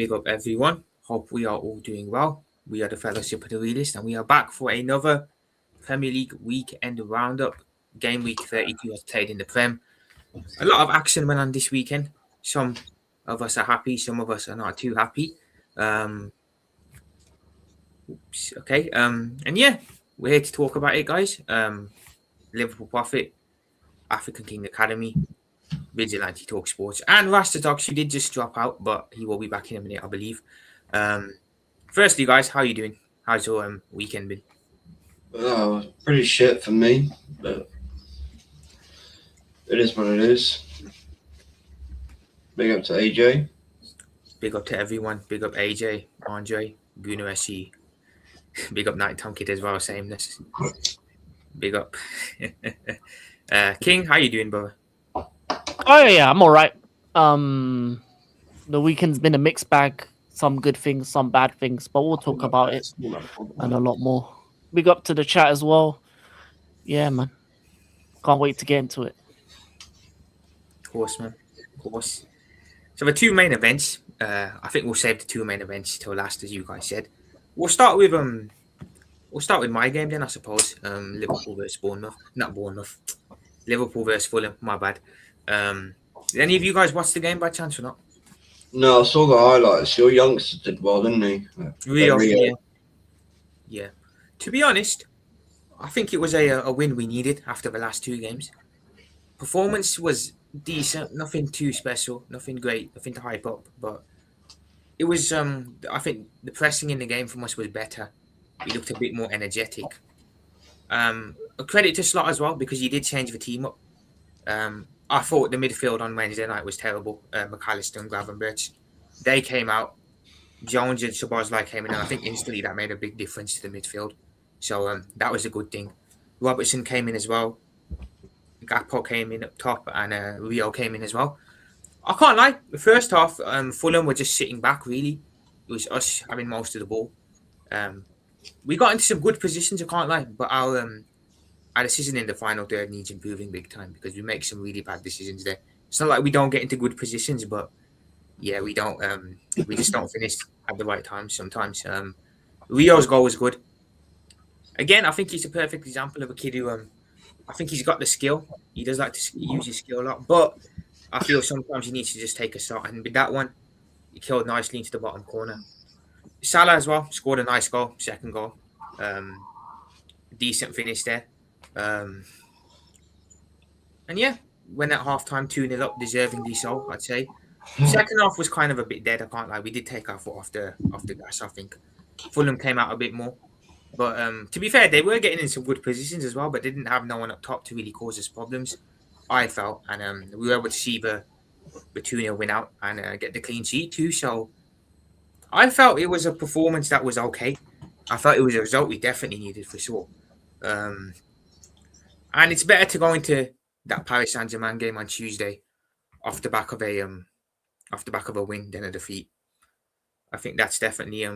big up everyone. Hope we are all doing well. We are the Fellowship of the Realist, and we are back for another Premier League weekend roundup. Game week 32 was played in the Prem. A lot of action went on this weekend. Some of us are happy, some of us are not too happy. And yeah, we're here to talk about it, guys. Liverpool Prophet, African King Academy, Vigilante Talk Sports, and Rasta Dogs, who did just drop out, but he will be back in a minute, I believe. Firstly, guys, how are you doing? How's your weekend been? Pretty shit for me, but it is what it is. Big up to AJ. Big up to everyone. Big up AJ, Andre, Gunnar SC. Big up Night Tom Kid as well, sameness. Big up. King, how you doing, brother? Oh yeah, I'm all right. The weekend's been a mixed bag. Some good things, some bad things, but we'll talk about it and a lot more. Big up to the chat as well. Yeah, man. Can't wait to get into it. Of course, man. Of course. So the two main events, I think we'll save the two main events till last, as you guys said. We'll start with my game then, I suppose. Liverpool versus Bournemouth. Not Bournemouth. Liverpool versus Fulham, my bad. Did any of you guys watch the game by chance or not? No, I saw the highlights. Your youngster did well, didn't he? Rio. Yeah. To be honest, I think it was a win we needed after the last two games. Performance was decent, nothing too special, nothing great, nothing to hype up, but it was I think the pressing in the game from us was better. We looked a bit more energetic. A credit to Slot as well, because he did change the team up. I thought the midfield on Wednesday night was terrible. McAllister and Gravenberch. They came out. Jones and Szoboszlai came in, and I think instantly that made a big difference to the midfield. So that was a good thing. Robertson came in as well. Gakpo came in up top, and Rio came in as well. I can't lie. The first half, Fulham were just sitting back, really. It was us having most of the ball. We got into some good positions, I can't lie, but our decision in the final third needs improving big time, because we make some really bad decisions there. It's not like we don't get into good positions, but yeah, we don't. We just don't finish at the right time sometimes. Rio's goal was good. Again, I think he's a perfect example of a kid who, I think he's got the skill. He does like to use his skill a lot, but I feel sometimes he needs to just take a shot. And with that one, he killed nicely into the bottom corner. Salah as well scored a nice goal, second goal. Decent finish there. And yeah, went at half time 2-0 up, deservingly so, I'd say. Second half was kind of a bit dead, I can't lie. We did take our foot off the gas, I think. Fulham came out a bit more. But to be fair, they were getting in some good positions as well, but they didn't have no one up top to really cause us problems, I felt. And we were able to see the 2-0 win out and get the clean sheet too. So I felt it was a performance that was okay. I felt it was a result we definitely needed for sure. And it's better to go into that Paris Saint-Germain game on Tuesday off the back of a win than a defeat. I think that's definitely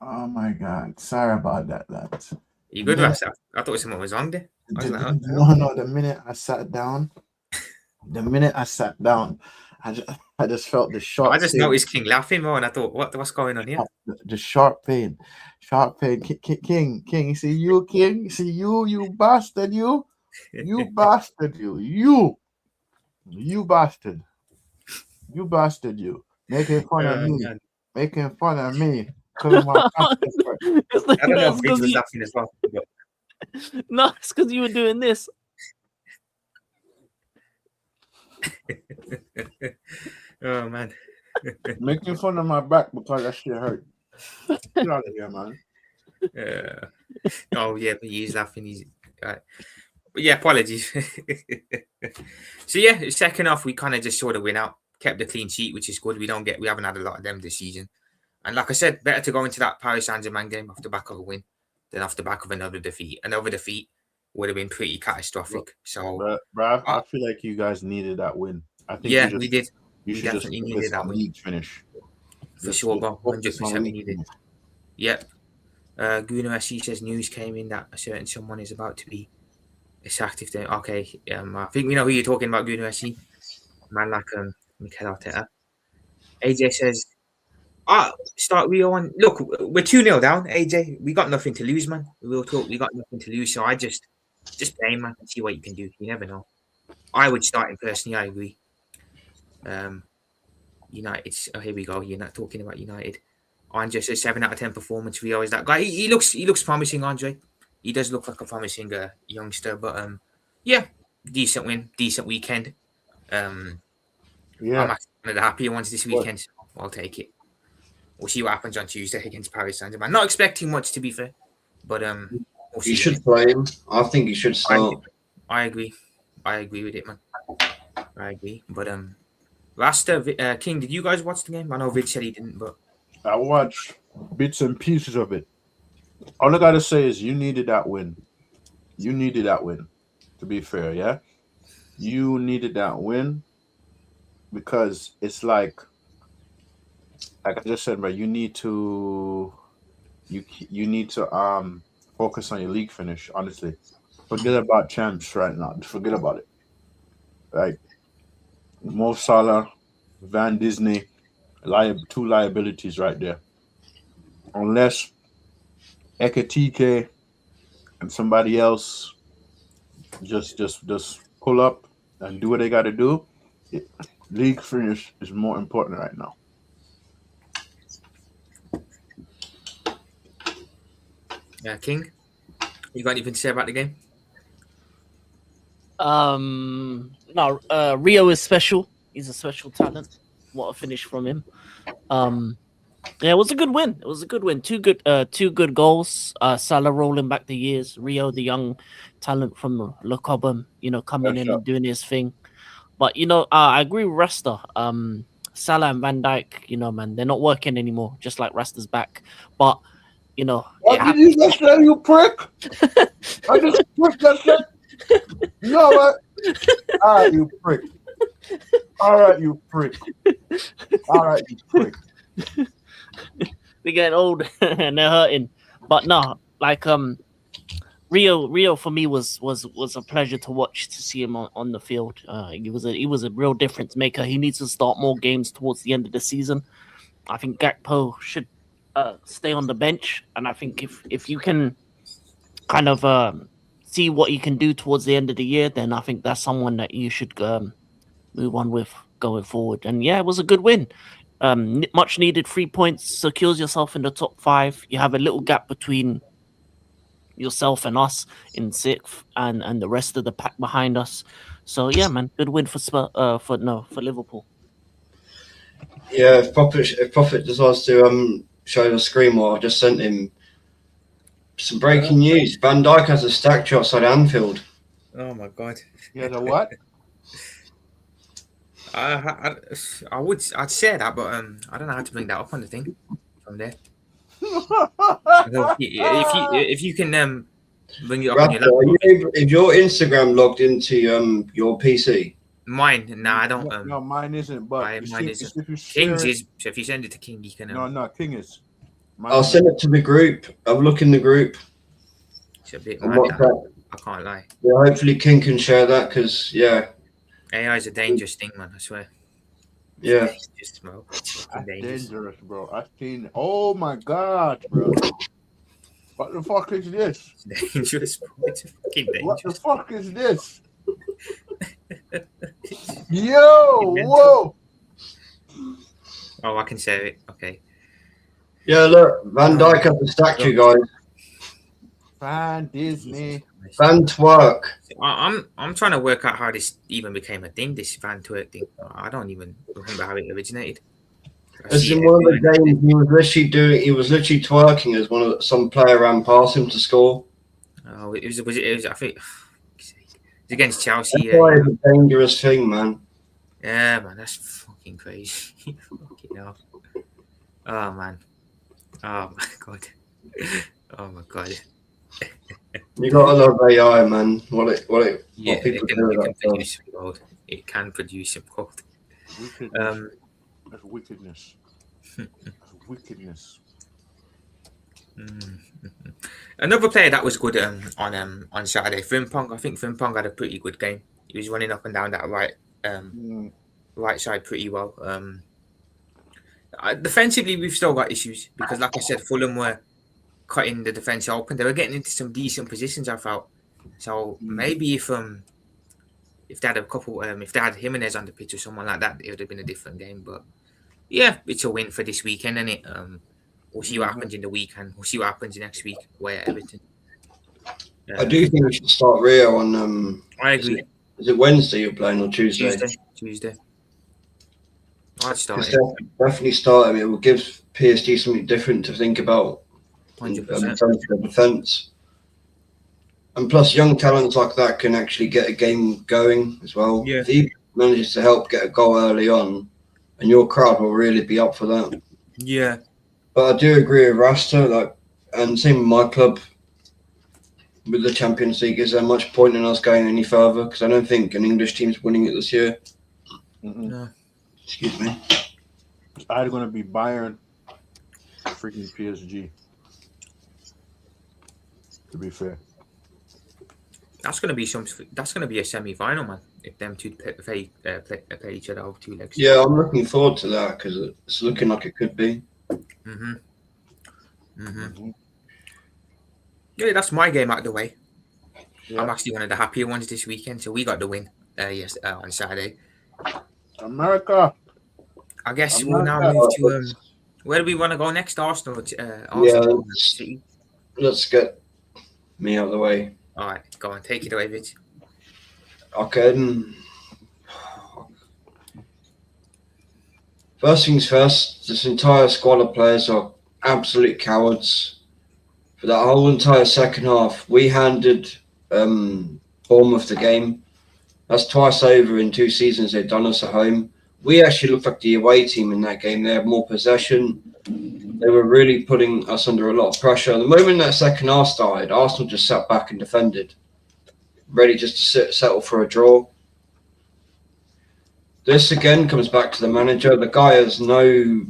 Oh my God! Sorry about that, lads. You good, Rasta? I thought someone was on there. No. The minute I sat down, I just felt the sharp. I just noticed King laughing more, and I thought, what's going on here? The sharp pain. King. You see you, King. You see you bastard, you bastard, you bastard, you making fun of me, Man. making fun of me. I don't know if Vince was laughing as well. But... No, it's because you were doing this. Oh man, Making fun of my back because that shit hurt. Get out of here, man. Oh yeah, but he's laughing. He's right. But yeah, apologies. So yeah, second half we kind of just sort of win out, kept the clean sheet, which is good. We haven't had a lot of them this season. And like I said, better to go into that Paris Saint-Germain game off the back of a win than off the back of another defeat. Another defeat would have been pretty catastrophic. So, Bruh, I feel like you guys needed that win. I think yeah, we did. You should definitely needed that win. League finish. For sure, but 100% we needed. Yep. Gunnar SC says news came in that a certain someone is about to be sacked if they. Okay, I think we know who you're talking about, Gunnar SC. man like Mikel Arteta. AJ says, start Rio on. Look, we're 2-0 down, AJ. We got nothing to lose, man. We'll talk. We got nothing to lose. So I just play him, man, and see what you can do. You never know. I would start him personally. I agree. United. Oh, here we go. You're not talking about United. Andre says 7 out of 10 performance. Rio is that guy. He looks promising, Andre. He does look like a promising youngster. But yeah, decent win, decent weekend. I'm Yeah. actually one of the happier ones this weekend. So I'll take it. We'll see what happens on Tuesday against Paris Saint-Germain. Not expecting much, to be fair, but we'll see. You should play him. I think you should start. I agree. I agree with it, man. I agree. But Rasta, King, did you guys watch the game? I know Vid said he didn't, but I watched bits and pieces of it. All I gotta say is you needed that win. You needed that win. To be fair, yeah, you needed that win because it's like I just said, bro. You need to focus on your league finish. Honestly, forget about champs right now. Just forget about it. Like Mo Salah, Van Disney, two liabilities right there. Unless Ekatike and somebody else just pull up and do what they got to do. League finish is more important right now. King, you got anything to say about the game? No, Rio is special. He's a special talent. What a finish from him. Yeah, it was a good win. It was a good win. Two good goals. Salah rolling back the years. Rio, the young talent from Le Cobham, coming in and doing his thing. But I agree with Rasta. Salah and Van Dijk, man, they're not working anymore. Just like Rasta's back. But what did you just say, you prick? I just prick that shit. You know what? All right, you prick. All right, you prick. All right, you prick. They're getting old and they're hurting. But no, like Rio for me was a pleasure to watch, to see him on the field. He was a real difference maker. He needs to start more games towards the end of the season. I think Gakpo should stay on the bench, and I think if you can kind of see what you can do towards the end of the year, then I think that's someone that you should move on with going forward. And yeah, it was a good win. Much needed 3 points, secures yourself in the top 5. You have a little gap between yourself and us in 6th, and the rest of the pack behind us. So yeah, man, good win for Liverpool. Yeah, if Prophet decides to show the screen what I just sent him. Some breaking news. Van Dijk has a statue outside Anfield. Oh my god. You has a what? I'd say that, but I don't know how to bring that up on the thing from there. if you can bring it up on your laptop. Is your Instagram logged into your PC? Mine, nah, I don't. No, mine isn't. But mine isn't. King's is. So if you send it to King, you can. No, King is. I'll send it to the group. I'll look in the group. It's a bit mad. I can't lie. Yeah, hopefully King can share that because AI is a dangerous thing, man. I swear. Yeah. It's dangerous, bro. I've seen. Oh my god, bro. What the fuck is this? It's dangerous, bro. It's fucking dangerous. What the fuck is this? Yo, whoa. Oh, I can say it. Okay. Yeah, look, Van Dijk has a statue, guys. Van Disney. Van Twerk. I'm trying to work out how this even became a thing. This Van Twerk thing. I don't even remember how it originated. As in one of the games, he was literally twerking as some player ran past him to score. Oh, it was I think it's against Chelsea. That's why it's a dangerous thing, man. Yeah, man, that's fucking crazy. Fucking hell. Oh man. Oh my god. Oh my god. You gotta love AI, man. What people do. It can produce some gold. That's wickedness. That's wickedness. Another player that was good on Saturday, Frimpong. I think Frimpong had a pretty good game. He was running up and down that right right side pretty well. Defensively, we've still got issues because, like I said, Fulham were cutting the defence open. They were getting into some decent positions, I felt. So maybe if they had a couple, if they had Jimenez on the pitch or someone like that, it would have been a different game. But yeah, it's a win for this weekend, isn't it? We'll see what happens in the weekend. We'll see what happens next week. Where Everton. I do think we should start Rio on. I agree. Is it Wednesday you're playing or Tuesday? Tuesday. I'd start It's it. definitely start him. It will give PSG something different to think about. 100%. The defence. And plus, young talents like that can actually get a game going as well. Yeah. If he manages to help get a goal early on, and your crowd will really be up for that. Yeah. But I do agree with Rasta, and same with my club. With the Champions League, is there much point in us going any further? Because I don't think an English team's winning it this year. No. Excuse me. It's either going to be Bayern, freaking PSG. To be fair, That's gonna be a semi-final, man. If them two play each other over 2 legs. Yeah, I'm looking forward to that because it's looking like it could be. Yeah, that's my game out of the way. yeah. I'm actually one of the happier ones this weekend, so we got the win. On Saturday. America. I guess I'm we'll not now that- move to where do we want to go next? Arsenal. Yeah, Arsenal. City. let's get me out of the way. All right, go on, take it away, Vince. Okay. First things first, this entire squad of players are absolute cowards. For that whole entire second half, we handed Bournemouth the game. That's twice over in 2 seasons they've done us at home. We actually looked like the away team in that game. They had more possession. They were really putting us under a lot of pressure. The moment that second half started, Arsenal just sat back and defended, ready just to settle for a draw. This again comes back to the manager. The guy has no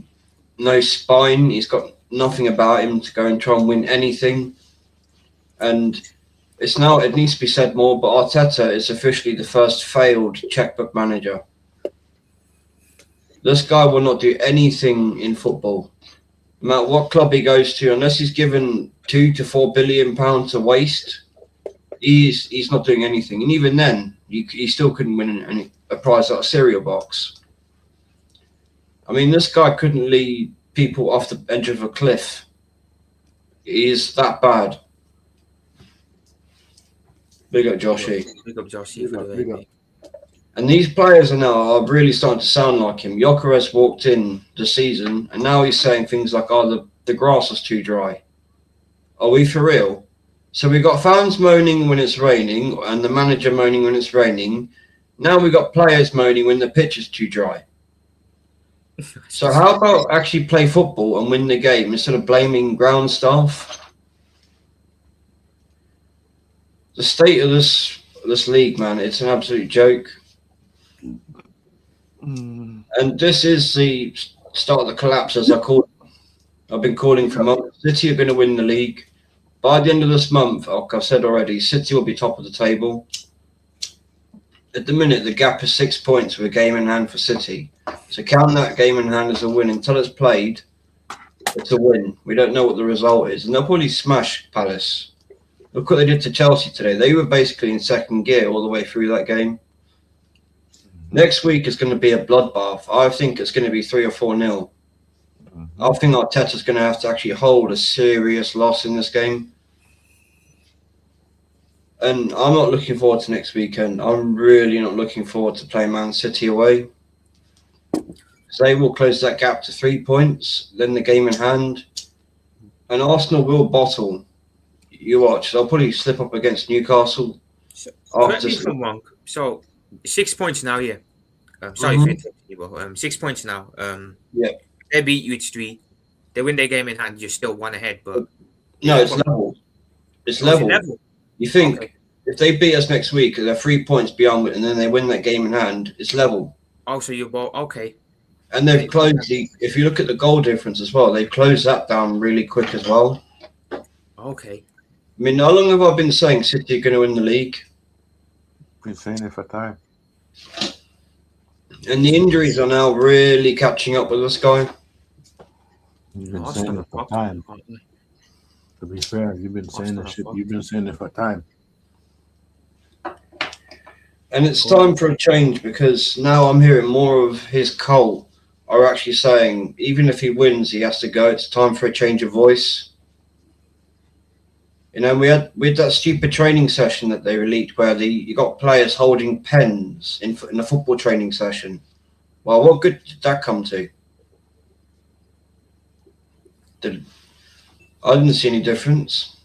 spine. He's got nothing about him to go and try and win anything. And it needs to be said more, but Arteta is officially the first failed checkbook manager. This guy will not do anything in football. No matter what club he goes to, unless he's given £2 to £4 billion to waste, he's not doing anything. And even then, he still couldn't win a prize like a cereal box. I mean, this guy couldn't lead people off the edge of a cliff. He is that bad. Big up Joshy. Big up Joshy for the Big up. way. And these players are really starting to sound like him. Gyökeres walked in the season, and now he's saying things like, "Oh, the grass is too dry." Are we for real? So we've got fans moaning when it's raining, and the manager moaning when it's raining. Now we've got players moaning when the pitch is too dry. So how about actually play football and win the game instead of blaming ground staff? The state of this league, man, it's an absolute joke. And this is the start of the collapse, as I've been calling for months. City are going to win the league. By the end of this month, like I've said already, City will be top of the table. At the minute, the gap is 6 points with a game in hand for City. So count that game in hand as a win. Until it's played, it's a win. We don't know what the result is. And they'll probably smash Palace. Look what they did to Chelsea today. They were basically in second gear all the way through that game. Next week is going to be a bloodbath. I think it's going to be 3 or 4-0. I think Arteta's going to have to actually hold a serious loss in this game. And I'm not looking forward to next weekend. I'm really not looking forward to playing Man City away. So they will close that gap to 3 points, then the game in hand. And Arsenal will bottle. You watch. They'll probably slip up against Newcastle. So, correct me if I'm wrong. So 6 points now, yeah. Sorry for interrupting you, but 6 points now. Yeah. They beat you, it's 3. They win their game in hand, you're still 1 ahead, but No, it's level. It's level. You think if they beat us next week, they're 3 points beyond, and then they win that game in hand, it's level. Oh, so you're both okay. And they've closed if you look at the goal difference as well, they've closed that down really quick as well. Okay. I mean, how long have I been saying City are going to win the league? Been saying it for time. And the injuries are now really catching up with this guy. You've been Arsenal saying are it for fucked, time. aren't they? To be fair, you've been saying Arsenal this are shit. fucked. You've been saying it for time. And it's time for a change because now I'm hearing more of his cult are actually saying even if he wins, he has to go. It's time for a change of voice. You know, we had that stupid training session that they released where you got players holding pens in a football training session. Well, what good did that come to? I didn't see any difference.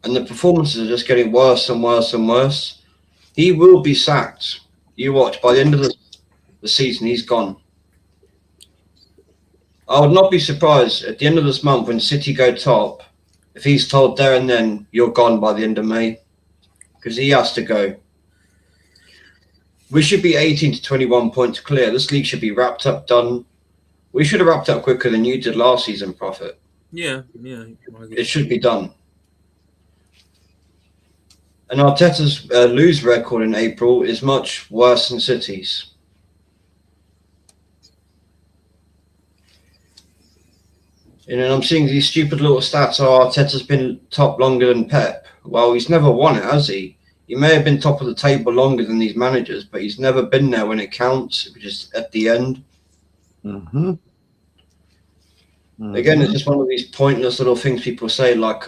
And the performances are just getting worse and worse and worse. He will be sacked. You watch, by the end of the season, he's gone. I would not be surprised at the end of this month when City go top if he's told there and then you're gone by the end of May, because he has to go. We should be 18 to 21 points clear. This league should be wrapped up, done. We should have wrapped up quicker than you did last season, Prophet. Yeah. It should be done. And Arteta's lose record in April is much worse than City's. You know, I'm seeing these stupid little stats. Oh, Arteta's been top longer than Pep. Well, he's never won it, has he? He may have been top of the table longer than these managers, but he's never been there when it counts, which is at the end. Mm-hmm. Again, it's just one of these pointless little things people say, like,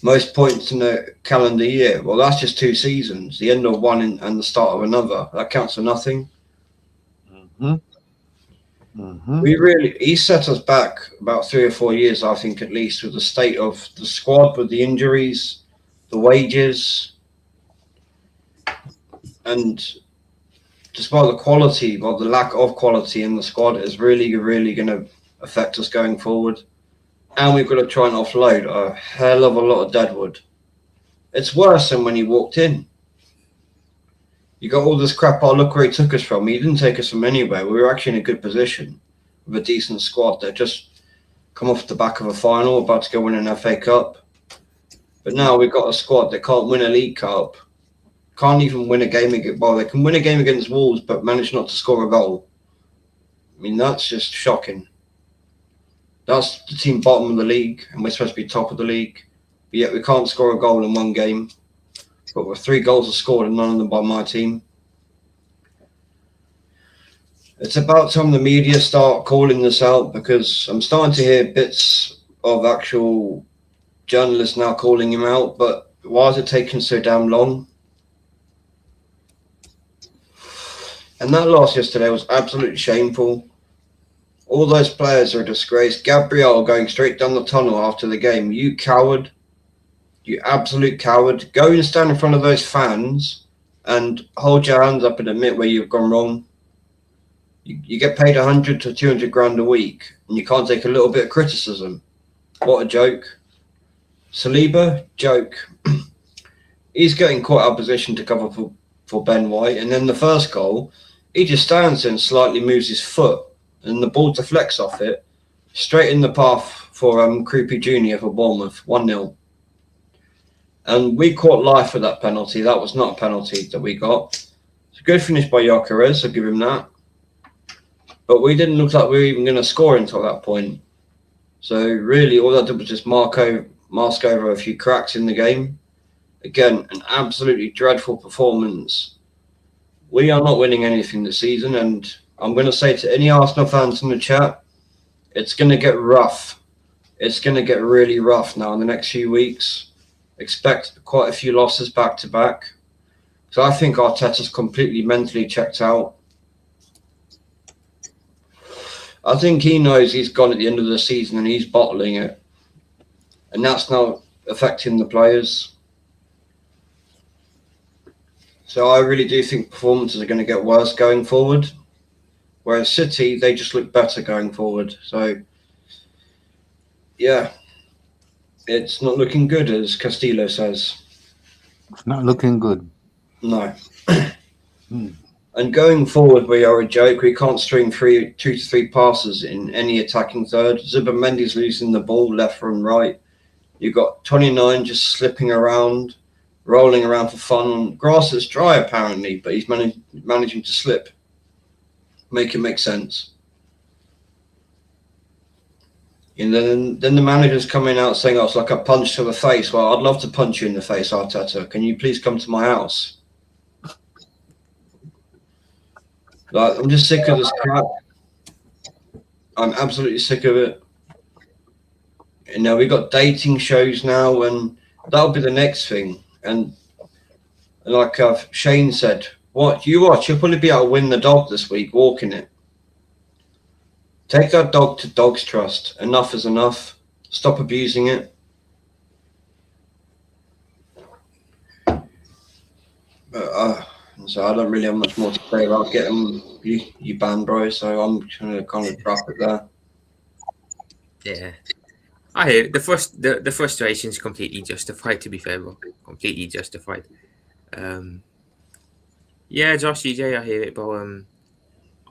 most points in a calendar year. Well, that's just 2 seasons, the end of one and the start of another. That counts for nothing. Mm-hmm. Mm-hmm. He set us back about 3 or 4 years, I think, at least, with the state of the squad, with the injuries, the wages, and despite the quality, well, the lack of quality in the squad is really, really going to affect us going forward. And we've got to try and offload a hell of a lot of deadwood. It's worse than when he walked in. You got all this crap. Oh, look where he took us from. He didn't take us from anywhere. We were actually in a good position with a decent squad that just come off the back of a final, about to go win an FA Cup. But now we've got a squad that can't win a League Cup, can't even win a game against. Well, they can win a game against Wolves, but manage not to score a goal. I mean, that's just shocking. That's the team bottom of the league, and we're supposed to be top of the league. But yet we can't score a goal in one game. But with 3 goals are scored, and none of them by my team. It's about time the media start calling this out, because I'm starting to hear bits of actual journalists now calling him out. But why is it taking so damn long? And that loss yesterday was absolutely shameful. All those players are a disgrace. Gabriel going straight down the tunnel after the game. You coward. You absolute coward. Go and stand in front of those fans and hold your hands up and admit where you've gone wrong. You get paid 100 to 200 grand a week and you can't take a little bit of criticism. What a joke. Saliba, joke. He's getting caught out of position to cover for Ben White. And then the first goal, he just stands and slightly moves his foot. And the ball deflects off it, straight in the path for Creepy Jr. for Bournemouth, 1-0. And we caught life with that penalty. That was not a penalty that we got. It's a good finish by Gyökeres, I'll give him that. But we didn't look like we were even going to score until that point. So really, all that did was just mask over a few cracks in the game. Again, an absolutely dreadful performance. We are not winning anything this season, and I'm going to say to any Arsenal fans in the chat, it's going to get rough. It's going to get really rough now in the next few weeks. Expect quite a few losses back to back. So I think Arteta's completely mentally checked out. I think he knows he's gone at the end of the season and he's bottling it. And that's now affecting the players. So I really do think performances are going to get worse going forward. Whereas City, they just look better going forward. So, yeah, it's not looking good, as Castillo says. It's not looking good. No. And going forward, we are a joke. We can't string 2 to 3 passes in any attacking third. Zubimendi's losing the ball left and right. You've got 29 just slipping around. rolling around for fun on grass that's dry apparently, but he's managing to slip. Make it make sense. And then the manager's coming out saying, "Oh, it's like a punch to the face." Well, I'd love to punch you in the face, Arteta. Can you please come to my house? Like, I'm just sick of this crap. I'm absolutely sick of it. You know, we've got dating shows now, and that'll be the next thing. And like Shane said, what you watch, you'll probably be able to win the dog this week, walking it. Take that dog to Dog's Trust. Enough is enough. Stop abusing it. So I don't really have much more to say about getting you banned, bro. So I'm going to kind of wrap it there. Yeah. I hear it. The frustration is completely justified, to be fair, bro. Completely justified. Yeah, Josh CJ, I hear it, but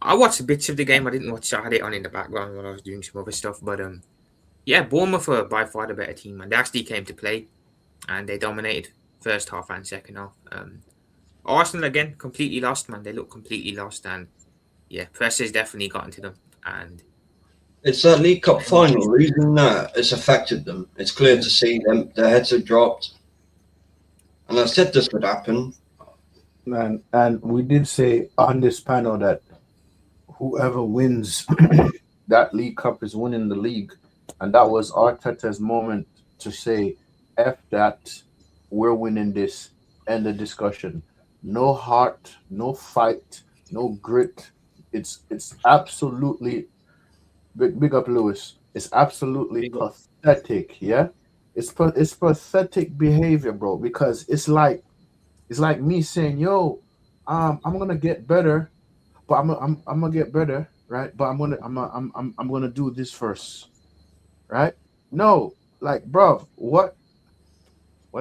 I watched bits of the game. I didn't watch. I had it on in the background while I was doing some other stuff. But yeah, Bournemouth were by far the better team, and they actually came to play, and they dominated first half and second half. Arsenal again completely lost, man. They look completely lost, and yeah, pressure's definitely gotten to them. And it's that League Cup final. Losing that, it's affected them. It's clear to see them. Their heads have dropped, and I said this would happen. Man, and we did say on this panel that whoever wins that League Cup is winning the league. And that was Arteta's moment to say, F that, we're winning this, end the discussion. No heart, no fight, no grit. It's absolutely, big up Lewis, it's absolutely pathetic, yeah? It's pathetic behavior, bro, because it's like me saying, yo, I'm gonna get better, but I'm gonna get better, right? But I'm gonna do this first, right? No, like, bro, what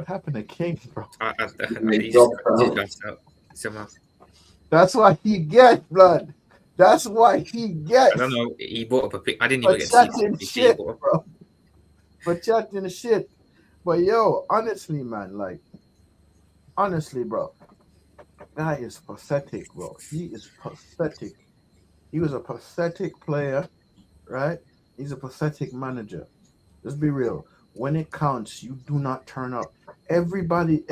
happened to King, bro? Somehow. That's what he gets, blood. That's what he gets. I don't know. He brought up a pic. I didn't even get to see shit, bro. For chatting shit. But yo, honestly, man, like, honestly, bro, that is pathetic, bro. He is pathetic. He was a pathetic player, right? He's a pathetic manager. Let's be real. When it counts, you do not turn up. Every team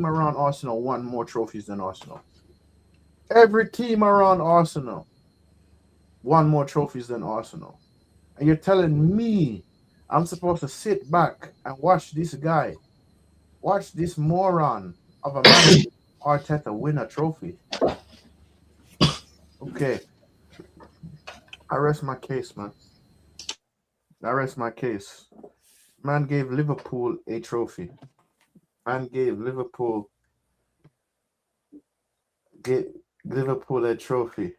around Arsenal won more trophies than Arsenal. Every team around Arsenal won more trophies than Arsenal. And you're telling me I'm supposed to sit back and watch this guy, watch this moron of a man, Arteta, win a trophy? Okay. I rest my case, man. I rest my case. Man gave Liverpool a trophy. Man gave Liverpool a trophy.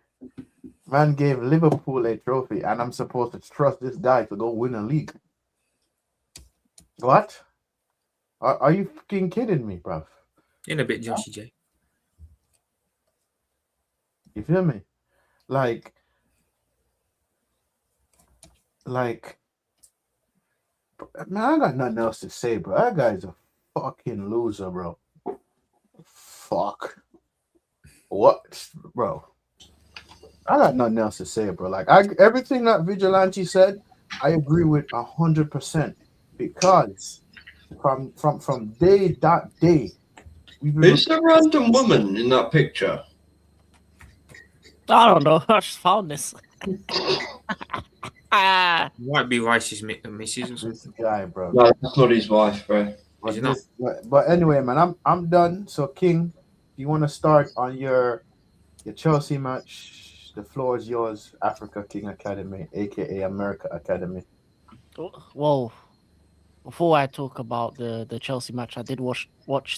Man gave Liverpool a trophy, and I'm supposed to trust this guy to go win a league. What? Are you fucking kidding me, bruv? In a bit, Joshy J. You feel me? Like, man, I got nothing else to say, bro. That guy's a fucking loser, bro. Fuck. What, bro? I got nothing else to say, bro. Like, everything that Vigilante said, I agree with 100%. Because from day, who's the random woman in that picture? I don't know. I just found this. Might be Rice's missus or something. This guy, bro. No, that's not his wife, bro. But anyway, man, I'm done. So, King, you want to start on your Chelsea match? The floor is yours. Africa King Academy, aka America Academy. Well, before I talk about the Chelsea match, I did watch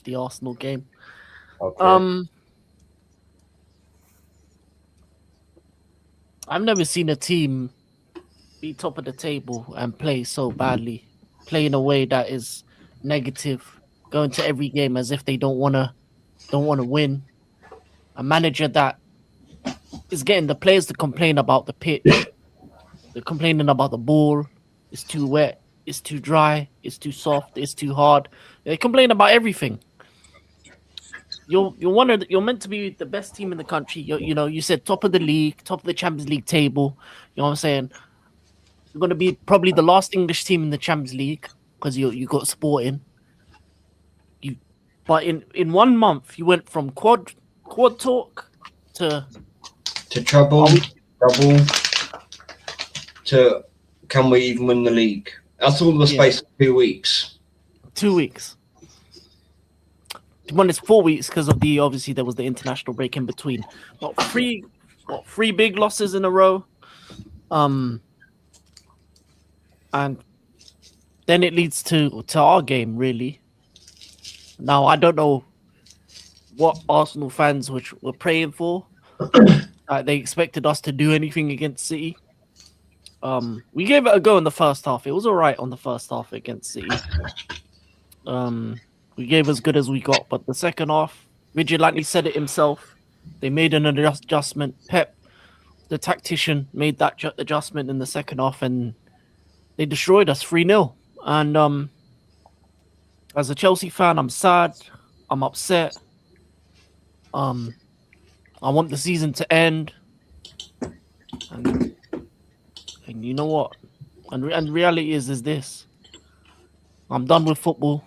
the Arsenal game. Okay. I've never seen a team be top of the table and play so badly, play in a way that is negative, going to every game as if they don't wanna win. A manager that is getting the players to complain about the pitch, they're complaining about the ball, it's too wet. it's too dry, it's too soft, it's too hard. They complain about everything. You're meant to be the best team in the country. You said top of the league, top of the Champions League table. You know what I'm saying? You're gonna be probably the last English team in the Champions League because you got Sporting. But in 1 month you went from quad talk to trouble, double, to can we even win the league? That's all the space of 2 weeks. 2 weeks. When it's 4 weeks because of obviously there was the international break in between. But three big losses in a row. And then it leads to our game, really. Now I don't know what Arsenal fans were praying for. They expected us to do anything against City. We gave it a go in the first half. It was all right on the first half against City. We gave as good as we got, but the second half, Vigilante said it himself. They made an adjustment. Pep, the tactician, made that adjustment in the second half, and they destroyed us 3-0. And as a Chelsea fan, I'm sad. I'm upset. I want the season to end. And you know what? And reality is this. I'm done with football.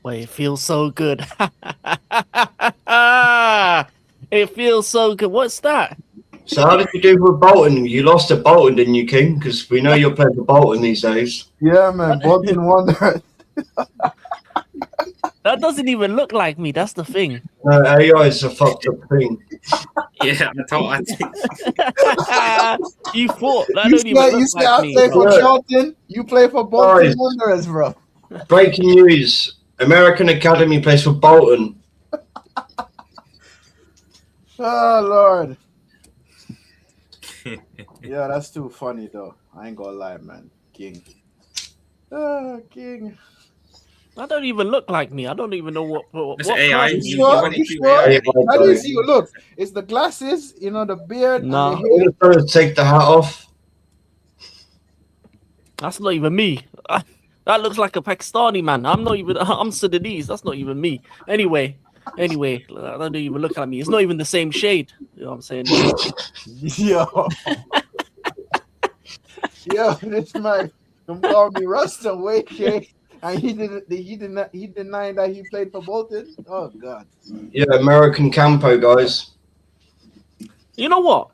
But it feels so good. It feels so good. What's that? So how did you do with Bolton? You lost to Bolton, didn't you, King? Because we know you're playing for Bolton these days. Yeah, man. Bolton Wanderers. That doesn't even look like me. That's the thing. No, AI is a fucked up thing. Yeah, I think. You thought that You don't even look say like I me. play Bro. for Charlton. You play for Bolton Guys. Wanderers, bro. Breaking news. American Academy plays for Bolton. Oh, Lord. Yeah, that's too funny, though. I ain't gonna lie, man. King. King. That don't even look like me. I don't even know what It's what AI. colour You sure? want it You to sure? AI. How do you see you? Look, it's the glasses, the beard, No. and the All hair. the fellas take the hat off. That's not even me. That looks like a Pakistani man. I'm Sudanese. That's not even me. Anyway, that don't even look like me. It's not even the same shade. You know what I'm saying? Yo. Yo, this man called me Rasta way, and he denied that he played for Bolton. Oh God. Yeah, American Campo, guys. You know what?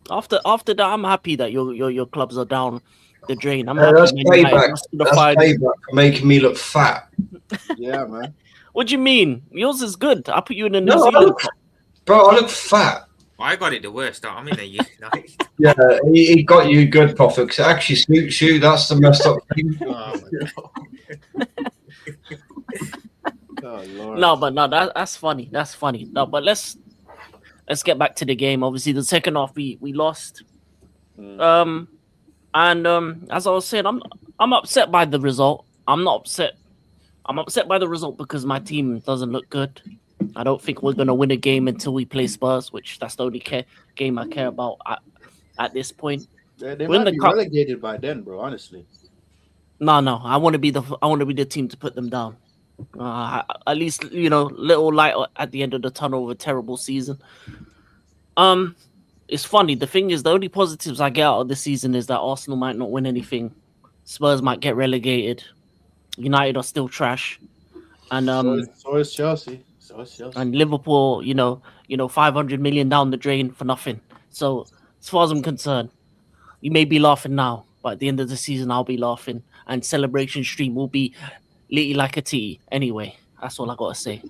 After that, I'm happy that your clubs are down the drain. I'm Hey, happy. that's Man United payback. lost to the That's final. payback for making me look fat. Yeah, man. What do you mean? Yours is good. I put you in the New No, I Zealand. look, bro, I look fat. I got it the worst. I'm in a United. Yeah, he got you good, Prophet. 'Cause it actually suits you. That's the messed up thing. Oh, my Oh Lord. No, but no, that's funny. That's funny. No, but let's get back to the game. Obviously, the second half we lost. And as I was saying, I'm upset by the result. I'm not upset. I'm upset by the result because my team doesn't look good. I don't think we're gonna win a game until we play Spurs, which that's the only game I care about at this point. They Win might the be cup. relegated by then, bro. Honestly. No, I want to be the team to put them down. At least little light at the end of the tunnel of a terrible season. It's funny. The thing is, the only positives I get out of this season is that Arsenal might not win anything, Spurs might get relegated, United are still trash, and So is Chelsea. and Liverpool, 500 million down the drain for nothing. So as far as I'm concerned, you may be laughing now, but at the end of the season, I'll be laughing, and celebration stream will be litty like a tea. Anyway, that's all I gotta say.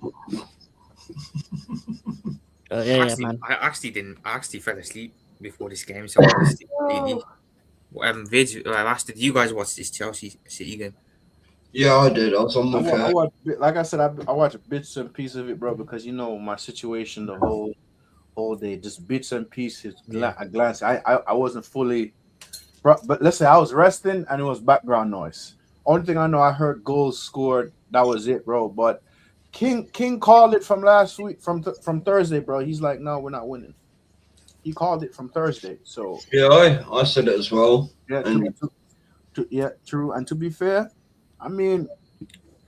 Yeah, man. I actually fell asleep before this game, so I missed it completely. I asked, did you guys watch this Chelsea City game? Yeah, I did. I was on the I watched, like I said, I watched bits and pieces of it, bro, because my situation the whole day, just bits and pieces. I glanced. I wasn't fully, but let's say I was resting and it was background noise. Only thing I know, I heard goals scored. That was it, bro. But King called it from last week, from Thursday, bro. He's like, no, we're not winning. He called it from Thursday. So Yeah, I said it as well. yeah, And yeah, true. And to be fair, I mean,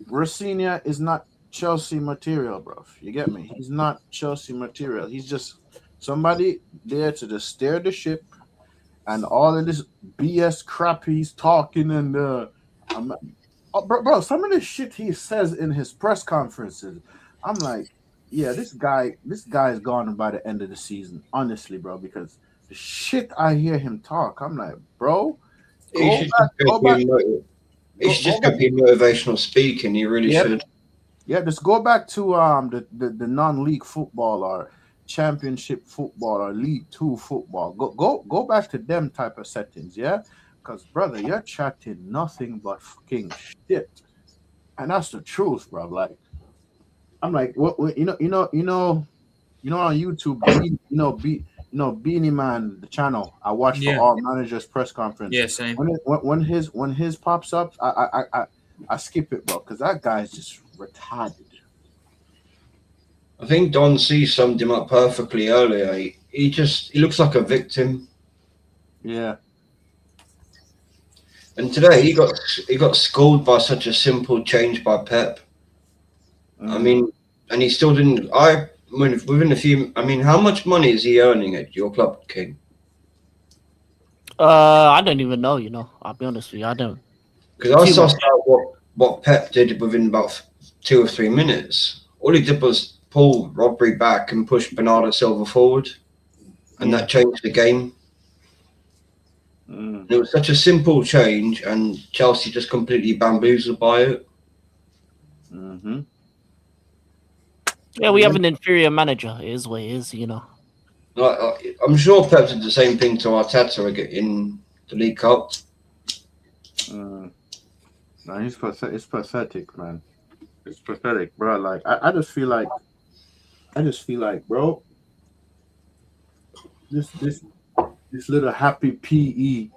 Rafinha is not Chelsea material, bro. You get me? He's not Chelsea material. He's just somebody there to just steer the ship, and all of this BS crap he's talking and um, bro, some of the shit he says in his press conferences, I'm like, yeah, this guy is gone by the end of the season, honestly, bro. Because the shit I hear him talk, I'm like, bro, he go should back, just go back, he should just go be motivational speaking. He really Yep. should. Yeah, just go back to the non-league football or championship football or League Two football. Go back to them type of settings, yeah. Because brother, you're chatting nothing but fucking shit, and that's the truth, bro. Like I'm like, what on YouTube, Beanie Man, the channel I watch for Yeah. all managers press conference. Yeah, same. When his pops up, I skip it, bro, because that guy's just retarded. I think Don C summed him up perfectly earlier. He looks like a victim. Yeah. And today he got schooled by such a simple change by Pep. I mean, and he still didn't. Within a few. I mean, how much money is he earning at your club, King? I don't even know. I'll be honest with you. I don't. Because I saw what Pep did within about 2 or 3 minutes. All he did was pull Rodri back and push Bernardo Silva forward, and that changed the game. It was such a simple change, and Chelsea just completely bamboozled by it. Mm-hmm. Yeah, we have an inferior manager. It is what it is. I'm sure Pep did the same thing to Arteta in the League Cup. No, it's pathetic, man. It's pathetic, bro. Like I just feel like, bro, this little happy PE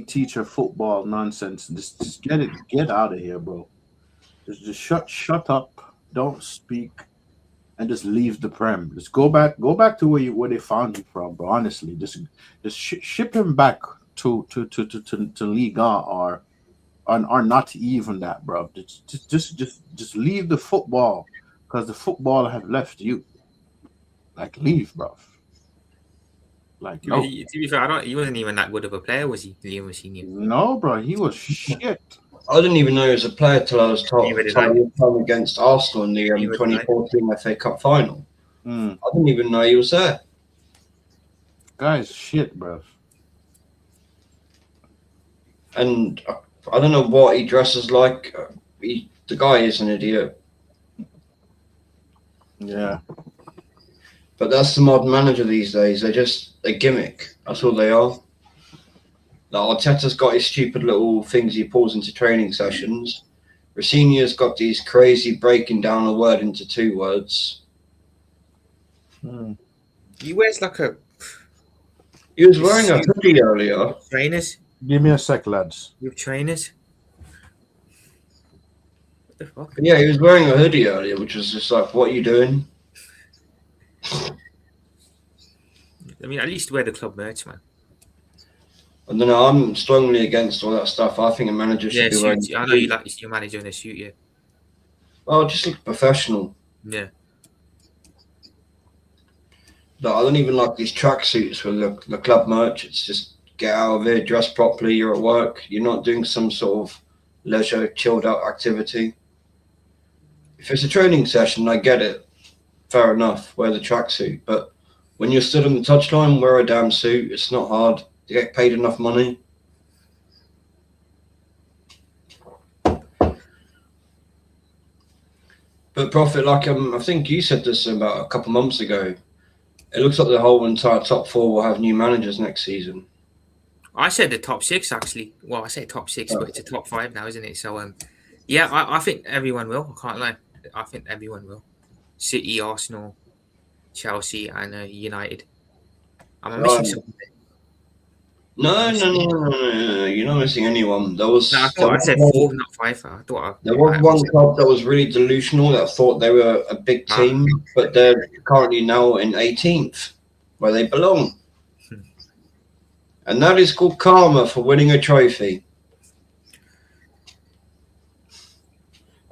teacher football nonsense. Just get out of here, bro. Just shut up, don't speak, and just leave the prem. Just go back to where they found you from, bro. Honestly, just ship him back to Liga or not even that, bro. Just leave the football because the football have left you. Like leave, bro. Like no. To be fair, he wasn't even that good of a player, was he, Liam Rosenior? No, bro, he was shit. I didn't even know he was a player till I was told against Arsenal in the 2014 FA Cup final. I didn't even know he was there. Guy's shit, bro. And I don't know what he dresses like. The guy is an idiot. Yeah. But that's the modern manager these days. They're just a gimmick. That's all they are. Like Arteta's got his stupid little things he pulls into training sessions. Rosenior's got these crazy breaking down a word into 2 words. He wears like a... He was wearing a hoodie earlier. Trainers? Give me a sec, lads. With trainers? What the fuck? Yeah, he was wearing a hoodie earlier, which was just like, what are you doing? I mean, at least wear the club merch, man. I don't know. I'm strongly against all that stuff. I think a manager should be wearing. I know you like your manager in a suit, yeah. Oh, just look professional. Yeah. But I don't even like these tracksuits with the club merch. It's just get out of here, dress properly. You're at work. You're not doing some sort of leisure, chilled out activity. If it's a training session, I get it. Fair enough. Wear the tracksuit. But when you're stood on the touchline, wear a damn suit. It's not hard. You get paid enough money. But Prophet, like I think you said this about a couple months ago. It looks like the whole entire top 4 will have new managers next season. I said the top 6 actually. Well, I say top 6, but it's a top 5 now, isn't it? So yeah, I think everyone will. I can't lie. I think everyone will. City, Arsenal, Chelsea, and United. I'm missing something. No. You're not missing anyone. There was. No, I thought I said 4, not 5. There was one club that was really delusional that thought they were a big team, but they're currently now in 18th. where they belong. And that is called karma for winning a trophy.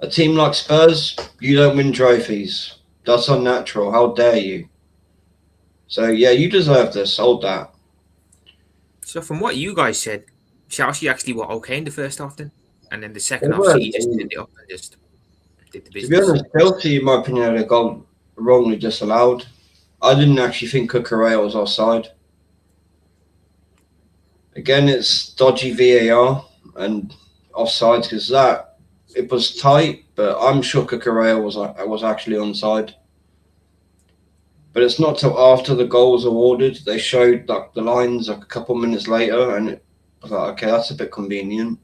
A team like Spurs, you don't win trophies. That's unnatural. How dare you? So, yeah, you deserve this. Hold that. So from what you guys said, Chelsea actually were okay in the first half then, and then the second They half, were. City just ended it up and just did the To be business. honest, Chelsea, in my opinion, had a goal wrongly disallowed. I didn't actually think Cucurella was offside. Again, it's dodgy VAR and offsides because that it was tight, but I'm sure Cucurella was actually onside. But it's not till after the goal was awarded they showed like the lines like a couple minutes later, and I was like, okay, that's a bit convenient.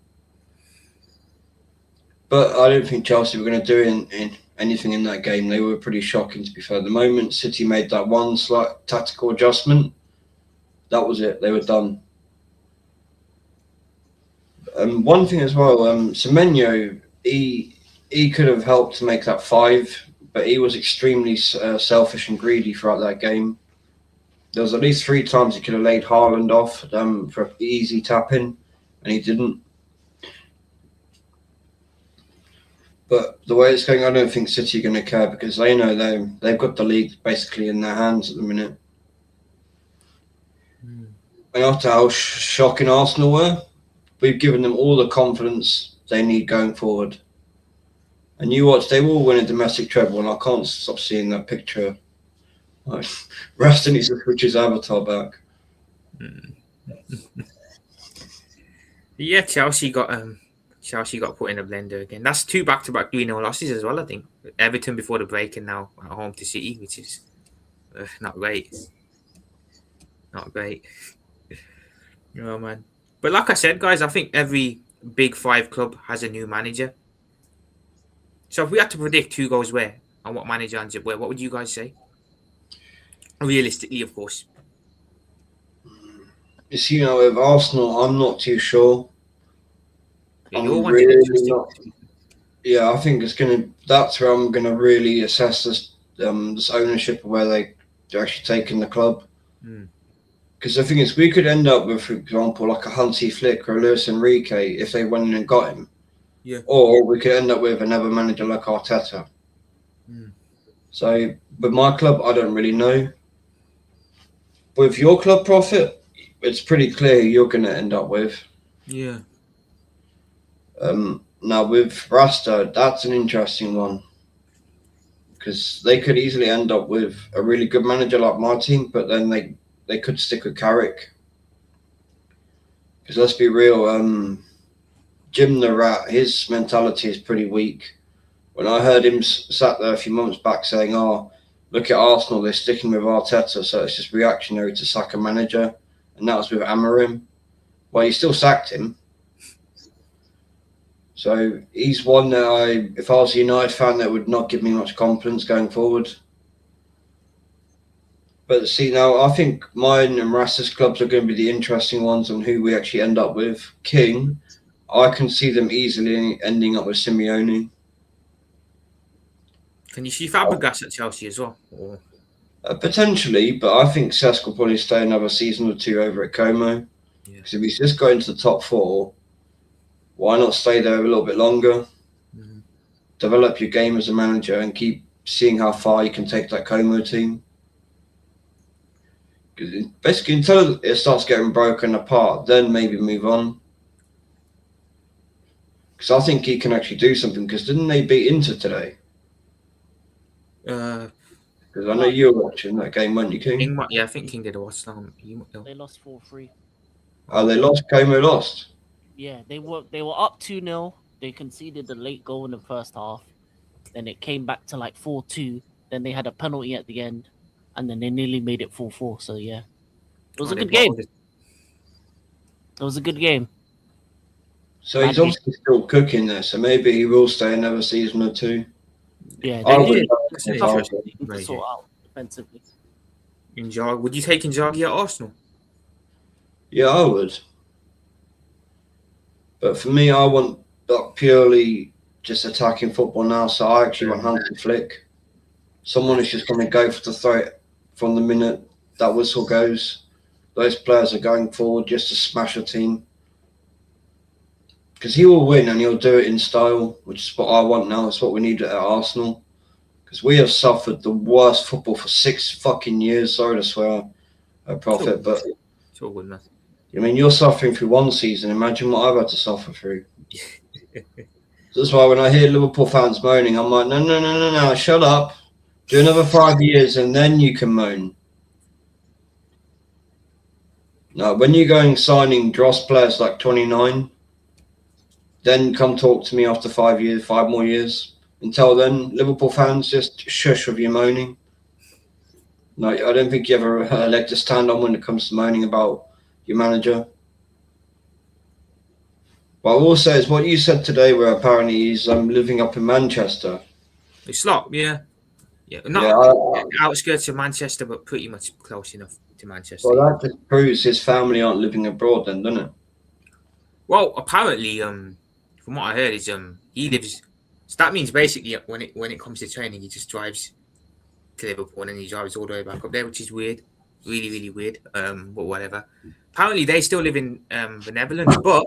But I don't think Chelsea were going to do in anything in that game. They were pretty shocking, to be fair. The moment City made that one slight tactical adjustment, that was it. They were done. One thing as well, Semenyo, he could have helped to make that 5, but he was extremely selfish and greedy throughout that game. There was at least 3 times he could have laid Haaland off for easy tapping, and he didn't. But the way it's going, I don't think City are going to care because they know they've got the league basically in their hands at the minute. And after how shocking Arsenal were, we've given them all the confidence they need going forward. And you watch, they will win a domestic treble, and I can't stop seeing that picture. Like, Rasta needs to switch his avatar back. Yeah, Chelsea got put in a blender again. That's 2 back-to-back 3-0 losses as well, I think. Everton before the break and now at home to City, which is not great. Not great. Oh, man. But like I said, guys, I think every big 5 club has a new manager. So if we had to predict who goes where and what manager ends up where, what would you guys say? Realistically, of course. You see, with Arsenal, I'm not too sure. Yeah, I'm you're one really interesting. not. Yeah, I think that's where I'm gonna really assess this ownership of where they're actually taking the club. Because the thing is, we could end up with, for example, like a Hansi Flick or a Luis Enrique if they went in and got him. Yeah. Or we could end up with another manager like Arteta. So, with my club, I don't really know. With your club, Prophet, it's pretty clear who you're going to end up with. Yeah. Now, with Rasta, that's an interesting one. Because they could easily end up with a really good manager like my team, but then they could stick with Carrick. Because let's be real, Jim the Rat, his mentality is pretty weak. When I heard him sat there a few months back saying, oh, look at Arsenal, they're sticking with Arteta, so it's just reactionary to sack a manager. And that was with Amorim. Well, you still sacked him. So he's one that if I was a United fan, that would not give me much confidence going forward. But see, now I think mine and Rasta's clubs are going to be the interesting ones on who we actually end up with. King, I can see them easily ending up with Simeone. Can you see Fabregas at Chelsea as well? Or... Potentially, but I think Cesc will probably stay another season or 2 over at Como. Because if he's just got into the top 4, why not stay there a little bit longer? Develop your game as a manager and keep seeing how far you can take that Como team. Because basically, until it starts getting broken apart, then maybe move on. Because I think he can actually do something. Because didn't they beat Inter today? Because I know you were watching that game, weren't you, King? Yeah, I think King did a watch. They lost 4-3. Oh, they lost. Como lost. Yeah, they were up 2-0. They conceded a late goal in the first half. Then it came back to like 4-2. Then they had a penalty at the end, and then they nearly made it 4-4. So yeah, it was a good game. It was a good game. So he's obviously still cooking there. So maybe he will stay another season or 2. Yeah, I they would need interesting. to sort out defensively. Would you take Inzaghi at Arsenal? Yeah, I would. But for me, I want purely just attacking football now. So I actually want Hansi Flick. Someone who's just going to go for the throat from the minute. that whistle goes, those players are going forward just to smash a team. Because he will win and he'll do it in style, which is what I want now. It's what we need at Arsenal. Because we have suffered the worst football for 6 fucking years. Sorry to swear, Prophet, but It's all good, man. I mean, you're suffering through one season. Imagine what I've had to suffer through. So that's why when I hear Liverpool fans moaning, I'm like, no, shut up. Do another 5 years and then you can moan. No, when you're going signing dross players like 29, then come talk to me after 5 years, 5 more years. Until then, Liverpool fans, just shush with your moaning. No, I don't think you have a leg to stand on when it comes to moaning about your manager. What I will say is what you said today, where apparently he's living up in Manchester. It's Slot, yeah. Not outskirts of Manchester, but pretty much close enough to Manchester. Well, that just proves his family aren't living abroad, then, doesn't it? Well, apparently, from what I heard, is he lives. So that means basically when it comes to training, he just drives to Liverpool and then he drives all the way back up there, which is weird, really, really weird. But whatever. Apparently, they still live in the Netherlands, but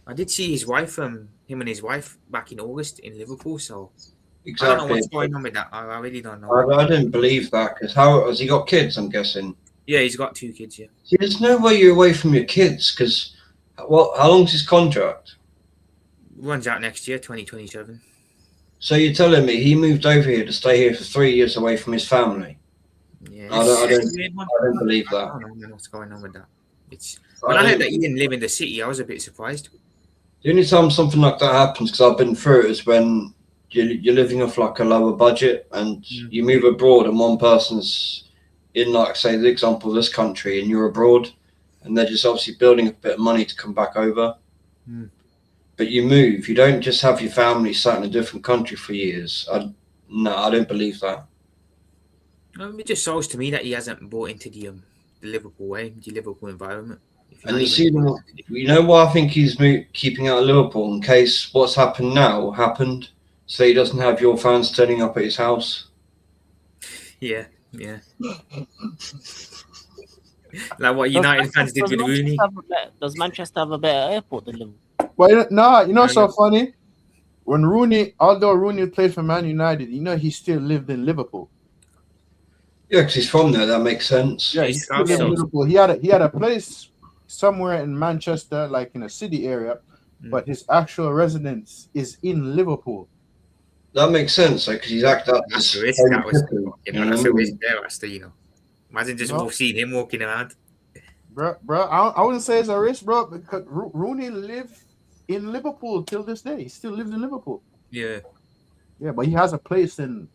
I did see his wife, him and his wife, back in August in Liverpool. So Exactly. I don't know what's going on with that. I really don't know. I didn't believe that because how has he got kids? I'm guessing. Yeah, he's got 2 kids. Yeah. See, there's no way you're away from your kids because how long's his contract? Runs out next year, 2027. So you're telling me he moved over here to stay here for 3 years away from his family? Yeah, I don't believe that. I don't know what's going on with that. When I heard that he didn't live in the city, I was a bit surprised. The only time something like that happens, because I've been through it, is when you're living off like a lower budget and you move abroad and one person's in, like, say, the example of this country, and you're abroad and they're just obviously building a bit of money to come back over. But you move. You don't just have your family sat in a different country for years. No, I don't believe that. It just shows to me that he hasn't bought into the Liverpool way, the Liverpool environment. And you know why I think he's keeping out of Liverpool, in case what's happened now happened, so he doesn't have your fans turning up at his house. Yeah. Like what United fans did with Rooney. Does Manchester have a better airport than Liverpool? But no, so funny. When although Rooney played for Man United, he still lived in Liverpool. Yeah, because he's from there. That makes sense. Yeah, he still lived in Liverpool. He had a place somewhere in Manchester, like in a city area, but his actual residence is in Liverpool. That makes sense, because he's acted up. That's a risk. That's a risk there, Asta, Imagine just seeing him walking around. Bro, I wouldn't say it's a risk, bro, because Rooney lived in Liverpool till this day. He still lives in Liverpool. Yeah, but he has a place in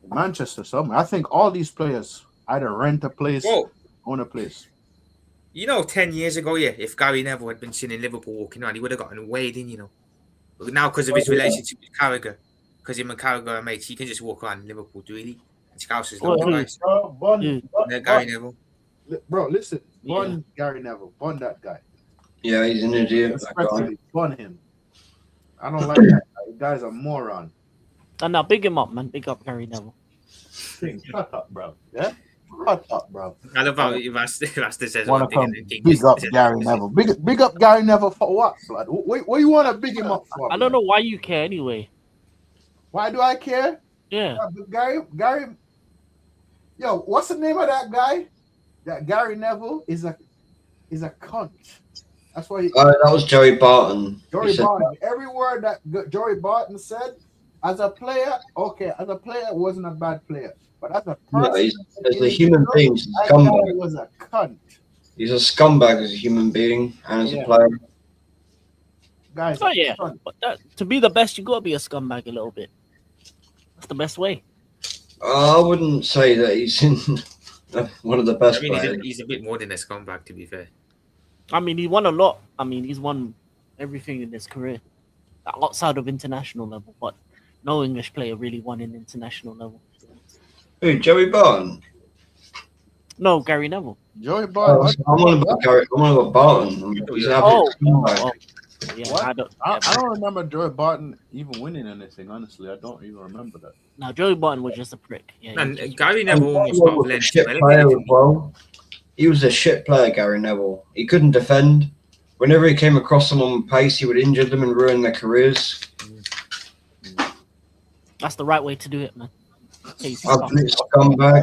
Manchester somewhere. I think all these players either rent a place, own a place. 10 years ago, if Gary Neville had been seen in Liverpool walking around, he would have gotten weighed in, But now, because of his relationship with Carragher, because him and Carragher are mates, he can just walk around Liverpool, really. And Scousers love the guys. Gary Neville. Bro, listen. Gary Neville. Bun that guy. Yeah, he's an idiot. Bun him. I don't like that guy. The guy's a moron. And now, big him up, man. Big up Gary Neville. Shut up, bro. Yeah? Shut up, bro. I love how Rasta says one thing. Big up Gary Neville. Big up Gary Neville for what, blood? What you want to big him up for? I don't know why you care anyway. Why do I care? Yeah. Gary. Yo, what's the name of that guy? That Gary Neville is a cunt. That's why. That was Joey Barton. Joey Barton. Every word that Joey Barton said, as a player, it wasn't a bad player. But as a person, as a human being, he's a scumbag. He was a cunt. He's a scumbag as a human being and as a player. Guys, but to be the best, you got to be a scumbag a little bit. That's the best way. I wouldn't say that he's in one of the best players. He's a bit more than a scumbag, to be fair. I mean, he won a lot. I mean, he's won everything in his career outside of international level, but no English player really won in international level. Who, Joey Barton? No, Gary Neville. Joey Barton. I'm on about Barton. He's an absolute scumbag. Yeah, What? I don't. I don't remember Joey Barton even winning anything. Honestly, I don't even remember that. No, Joey Barton was just a prick. Yeah, he And was just- Gary And Neville almost Neville got was a Valencia shit relegated, player as didn't he? well. He was a shit player, Gary Neville. He couldn't defend. Whenever he came across someone with pace, he would injure them and ruin their careers. that's the right way to do it, man. Casey Absolute Scott. scumbag.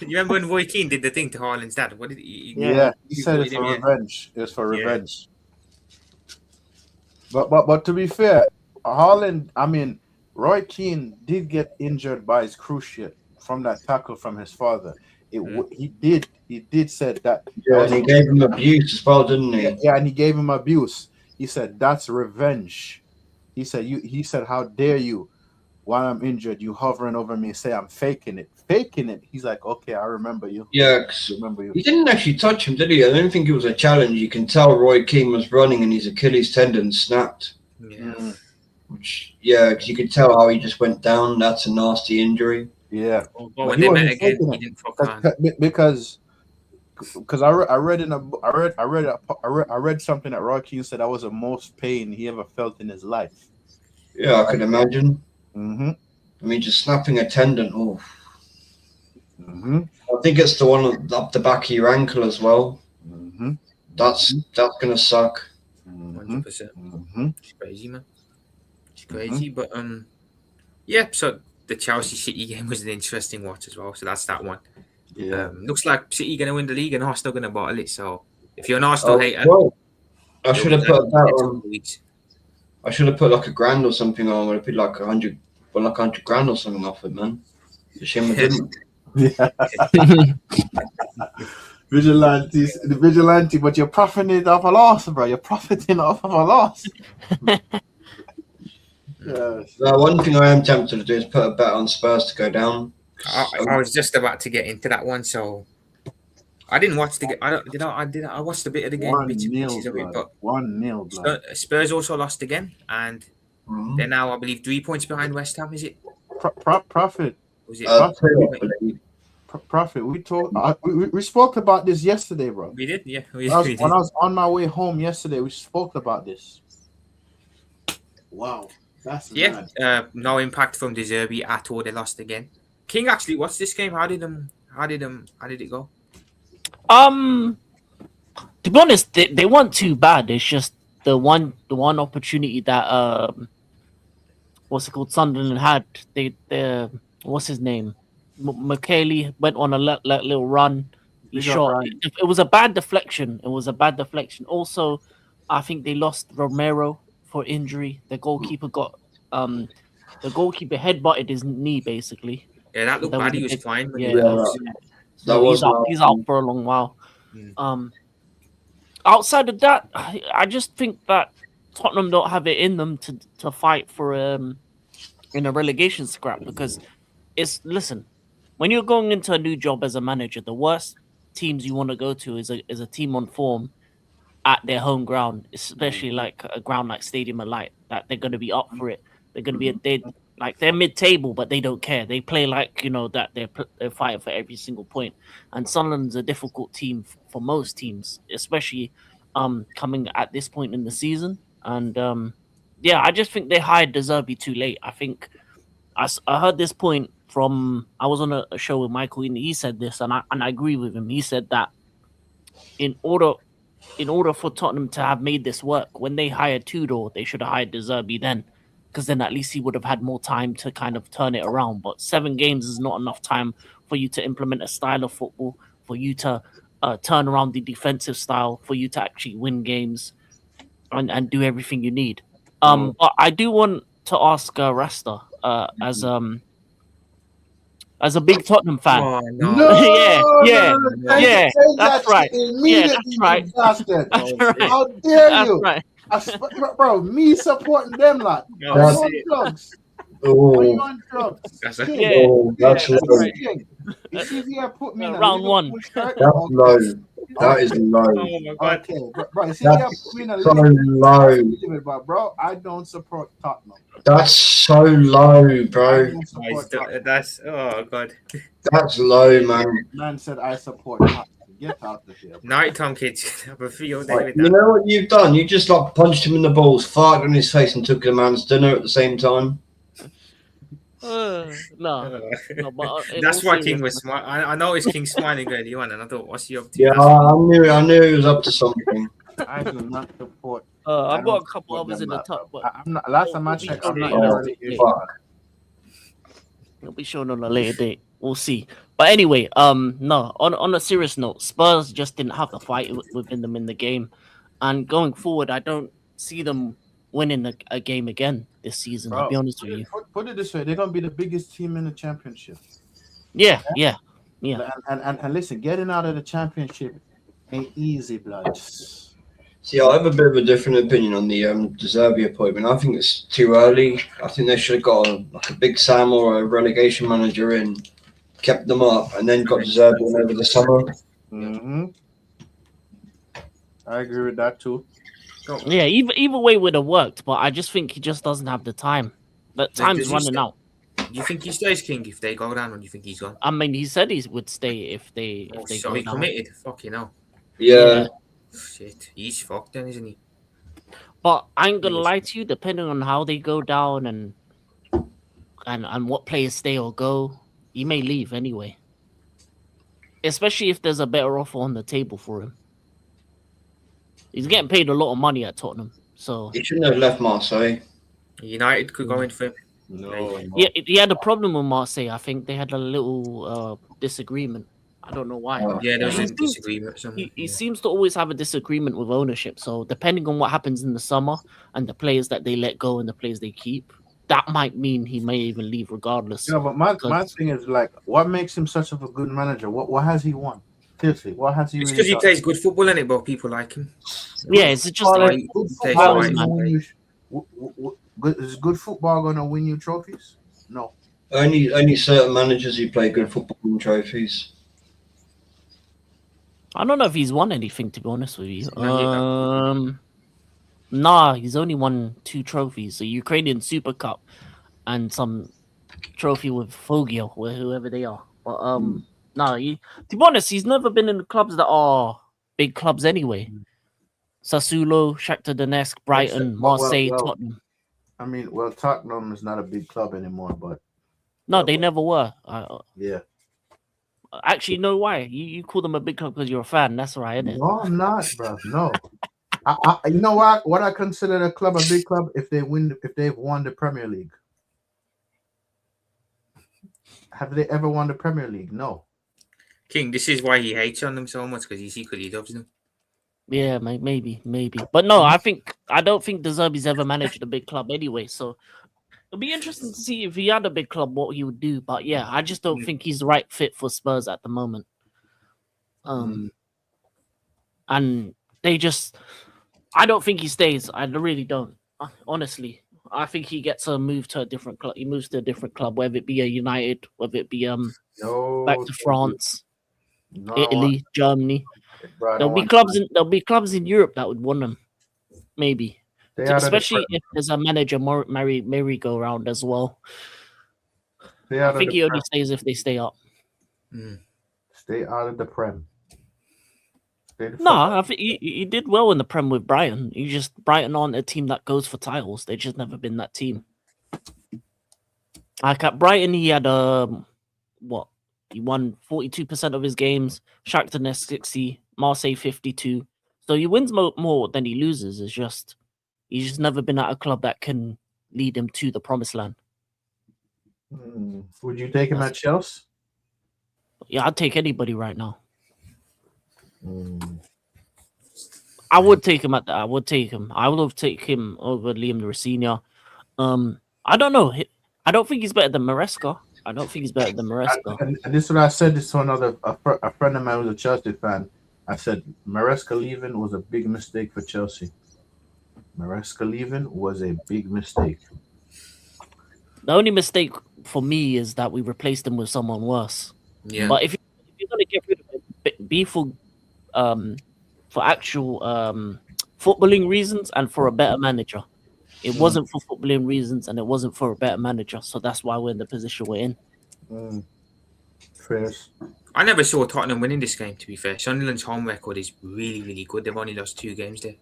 You remember when Roy Keane did the thing to Haaland's dad? What did he? Yeah, he he said voted it's for him, yeah. revenge. It's for Yeah. revenge. But to be fair, Haaland, I mean, Roy Keane did get injured by his cruciate from that tackle from his father. He did said that. Yeah, and he gave him abuse as well, didn't he? Yeah, and he gave him abuse. He said that's revenge. He said, how dare you? While I'm injured, you hovering over me, say I'm faking it. He's like, okay, I remember you. Yeah, 'cause I remember you. he didn't actually touch him, did he? I don't think it was a challenge. You can tell Roy Keane was running and his Achilles tendon snapped. Yeah. Which, yeah, 'cause you could tell how he just went down. That's a nasty injury. Yeah, But But when he they wasn't met again, faking he it. didn't fuck around. because I read something that Roy Keane said that was the most pain he ever felt in his life. Yeah, I could imagine. Mm-hmm. I mean, just snapping a tendon. Oh, Mm-hmm. I think it's the one up the back of your ankle as well. Mm-hmm. That's gonna suck. 100%. Mm-hmm. It's crazy, man. It's crazy, but yeah. So the Chelsea City game was an interesting watch as well. So that's that one. Yeah. Looks like City gonna win the league and Arsenal gonna bottle it. So if you're an Arsenal hater, Well, I should have put that it's on. weeks. I should have put like $1,000 or something on. Would have put like 100, well, like $100,000 or something off it, man. It's a shame I didn't. Yeah. The vigilante, but you're profiting off a loss, bro. You're profiting off of a loss. Yes. One thing I am tempted to do is put a bet on Spurs to go down. I was just about to get into that one, so I didn't watch the game. I watched a bit of the game, bits and 1-0, pieces of it, blood. but 1-0, blood. Spurs also lost again, and Mhm. they're now, I believe, 3 points behind West Ham. Is it? Profit. Was it? Profit. We spoke about this yesterday, bro. We did, yeah. When I was on my way home yesterday, we spoke about this. Wow, that's Yeah, mad. no impact from De Zerbi at all. They lost again. King actually watched this game. How did it go? To be honest, they weren't too bad. It's just the one opportunity that what's it called, Sunderland had. They what's his name, McKaylee went on a little run. He Big up, shot. Ryan. It was a bad deflection. Also, I think they lost Romero for injury. The goalkeeper headbutted his knee basically. Yeah, that looked That bad. was He a was big- fine. When yeah, he that was, That was he's out for a long while. Outside of that, I just think that Tottenham don't have it in them to fight for in a relegation scrap, because listen, when you're going into a new job as a manager, the worst teams you want to go to is a team on form at their home ground, especially like a ground like Stadium of Light, that they're going to be up for it. They're going to be they're mid-table, but they don't care. They play like, that they're fighting for every single point. And Sunderland's a difficult team for most teams, especially coming at this point in the season. And yeah, I just think they hired De Zerbi too late. I think I heard this point from, I was on a show with Michael, and he said this, and I agree with him. He said that in order for Tottenham to have made this work, when they hired Tudor, they should have hired De Zerbi then, because then at least he would have had more time to kind of turn it around. But 7 games is not enough time for you to implement a style of football, for you to turn around the defensive style, for you to actually win games and do everything you need. But I do want to ask Rasta, as a big Tottenham fan. oh, No, no. Yeah, yeah, Say that's that right. immediately, Yeah, that's right. you bastard. That's right. How dare That's you? right. Bro, me supporting them, lot. No, Are you That's- on drugs? Are you Oh, on drugs? That's a- King, Yeah. that's Yeah, low. right. King, you see here, put me in a Round one. Liverpool shirt. That's Okay. low. That is low. Oh my god. Okay, bro, you see here, That's put me in a so Liverpool low. shirt. But bro, I don't support Tottenham. That's so low, I bro. don't support Tottenham. That's oh god. That's low, man. Man said I support Tottenham. Get out of here. Bro. Night time, kids. Have a field day Like, with you that. know what you've done? You just like punched him in the balls, farted on his face, and took a man's dinner at the same time. No, no, but in That's all why King was seriousness, smiling. I noticed King smiling early on, and I thought, what's he up to? Yeah, That's why. I knew he was up to something. I do not support. I I've got don't a couple support others them in the lot, top, bro. but I'm not. Last time I It'll be checked, shown I'm not on in a a later relegation. date. fuck. It'll be shown on a later date. We'll see. But anyway, no. On a serious note, Spurs just didn't have the fight within them in the game, and going forward, I don't see them winning a game again this season. I'll be Bro, honest with you. put it this way: they're gonna be the biggest team in the championship. Yeah. And listen, getting out of the championship ain't easy, blood. See, I have a bit of a different opinion on the De Zerbi appointment. I think it's too early. I think they should have got a Big Sam or a relegation manager in, kept them up, and then got De Zerbi in over the summer. Mm-hmm. I agree with that too. Yeah, either way would have worked, but I just think he just doesn't have the time. The time's does he running stay? out. Do you think he stays King if they go down, or do you think he's gone? I mean, he said he would stay if they So go he down. committed. Fucking hell. Yeah. Shit. He's fucked then, isn't he? But I ain't gonna Yes. lie to you. Depending on how they go down and what players stay or go, he may leave anyway. Especially if there's a better offer on the table for him. He's getting paid a lot of money at Tottenham, so He shouldn't have left Marseille. United could go in for him. No. yeah, he had a problem with Marseille. I think they had a little disagreement. I don't know why. Yeah, there was He a seems- disagreement. He seems to always have a disagreement with ownership. So depending on what happens in the summer and the players that they let go and the players they keep, that might mean he may even leave regardless. Yeah, but my Because- thing is like, what makes him such of a good manager? What has he won? Seriously, what has he? It's really because he done? plays good football, innit? But people like him. Yeah, it's just Football like is- good plays football right, is gonna man. win you. Is good football gonna win you trophies? No. Only certain managers who play good football win trophies. I don't know if he's won anything, to be honest with you. No, Nah, he's only won 2 trophies: a Ukrainian Super Cup and some trophy with Fogio, or whoever they are. But nah, to be honest, he's never been in the clubs that are big clubs anyway. Sassuolo, Shakhtar Donetsk, Brighton, Well, Marseille, well, Tottenham. I mean, well, Tottenham is not a big club anymore, but No, they never were. yeah. Actually, no, why? You call them a big club because you're a fan. That's right, isn't it? No, I'm not, bro. No. You know what I consider a club a big club if they've won the Premier League. Have they ever won the Premier League? No. King, this is why he hates on them so much, because he secretly loves them. Yeah, maybe. But no, I don't think De Zerbi's ever managed a big club anyway. So it'll be interesting to see if he had a big club what he would do. But yeah, I just don't think he's the right fit for Spurs at the moment. And they just, I don't think he stays. I really don't. Honestly, I think he gets a move to a different club. He moves to a different club, whether it be a United, whether it be No. back to France, No, I want- Italy, Germany. bro, I There'll don't be want- there'll be clubs in Europe that would want him, maybe. Stay out of the Especially Prem. if there's a manager merry-go-round as well. Stay out I of think the he only Prem. stays if they stay up. Stay out of the Prem. Stay the No, fuck- I think he did well in the Prem with Brighton. Brighton aren't a team that goes for titles. They've just never been that team. Like at Brighton, he had what? He won 42% of his games. Shakhtar Donetsk 60, Marseille 52. So he wins more than he loses. It's just he's just never been at a club that can lead him to the promised land. Would you take him at Chelsea? Yeah, I'd take anybody right now. I would take him at that. I would take him. I would have taken him over Liam Rosenior. I don't know. I don't think he's better than Maresca. I don't think he's better than Maresca. And this is what I said this to a friend of mine who's a Chelsea fan. I said Maresca leaving was a big mistake for Chelsea. Maresca leaving was a big mistake. The only mistake for me is that we replaced him with someone worse. Yeah. But if you're gonna get rid of him, be for actual footballing reasons and for a better manager. It wasn't for footballing reasons and it wasn't for a better manager. So that's why we're in the position we're in. Fairs. I never saw Tottenham winning this game. To be fair, Sunderland's home record is really, really good. They've only lost 2 games there,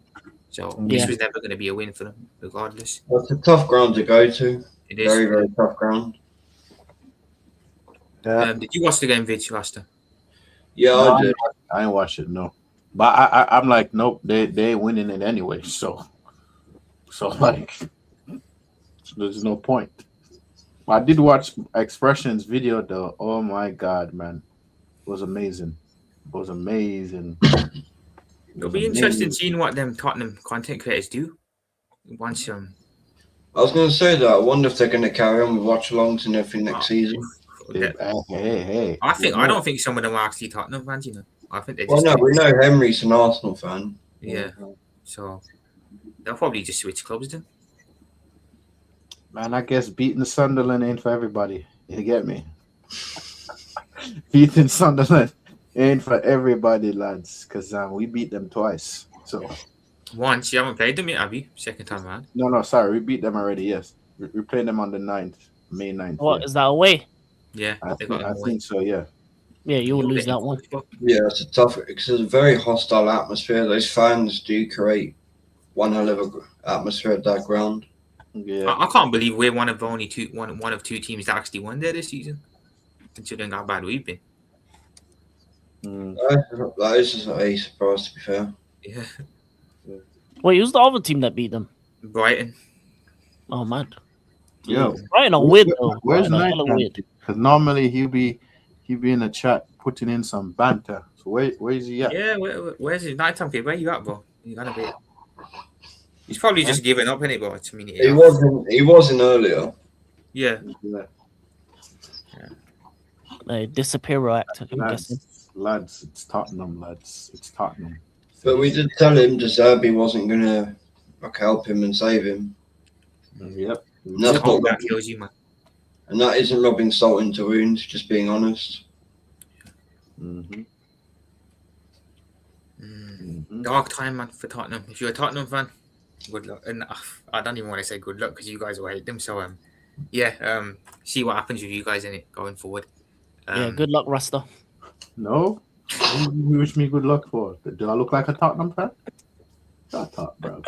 so Yeah. this was never going to be a win for them, regardless. That's a tough ground to go to. It is. Very, very tough ground. Yeah. Did you watch the game, Vince, Rasta? Yeah, No, I did. I ain't watch it, no. But I'm like, nope, they ain't winning it anyway. So like, there's no point. I did watch Expressions video though. Oh my god, man, it was amazing. It was amazing. It'll be interesting seeing what them Tottenham content creators do once I was going to say that. I wonder if they're going to carry on with watch-alongs and everything next season. Hey. I don't think some of them are actually Tottenham fans. You know, I think they're Well, just. no, we know Henry's an Arsenal fan. Yeah, so they'll probably just switch clubs then. Man, I guess beating Sunderland ain't for everybody. You get me? Beating Sunderland ain't for everybody, lads. Because we beat them twice. So Once you haven't played them yet, have you? Second time around. no, sorry, we beat them already. Yes, we played them on the 9th, May 9th. What is that away? Yeah, I they got them away. think so. Yeah. Yeah, you'll You'll lose get that one. Yeah, it's a tough. It's a very hostile atmosphere. Those fans do create one hell of a atmosphere at that ground. Yeah. I can't believe we're one of two teams that actually won there this season, considering how bad we've been. That is just a surprise, to be fair. Yeah, Wait, who's the other team that beat them? Brighton. Oh man, Yo, Brighton are weird though. where's Brighton are Night? hella weird. Because normally he'll be in the chat putting in some banter. So where is he at? Yeah, where's his nighttime kid? Where you at, bro? You gotta be. He's probably just giving up, innit, bro? I mean, He wasn't earlier. Yeah. They disappear act. I'm guessing. Lads, it's Tottenham, lads. It's Tottenham. But we did tell him De Zerbi wasn't going to help him and save him. Yep. And that's Oh, not, that kills you, man. and that isn't rubbing salt into wounds, just being honest. Mm-hmm. Dark time, man, for Tottenham. If you're a Tottenham fan, good luck. And I don't even want to say good luck because you guys will hate them. So see what happens with you guys in it going forward. Yeah, good luck, Rasta. No? You wish me good luck for? Do I look like a Tottenham fan? Shut up, bro.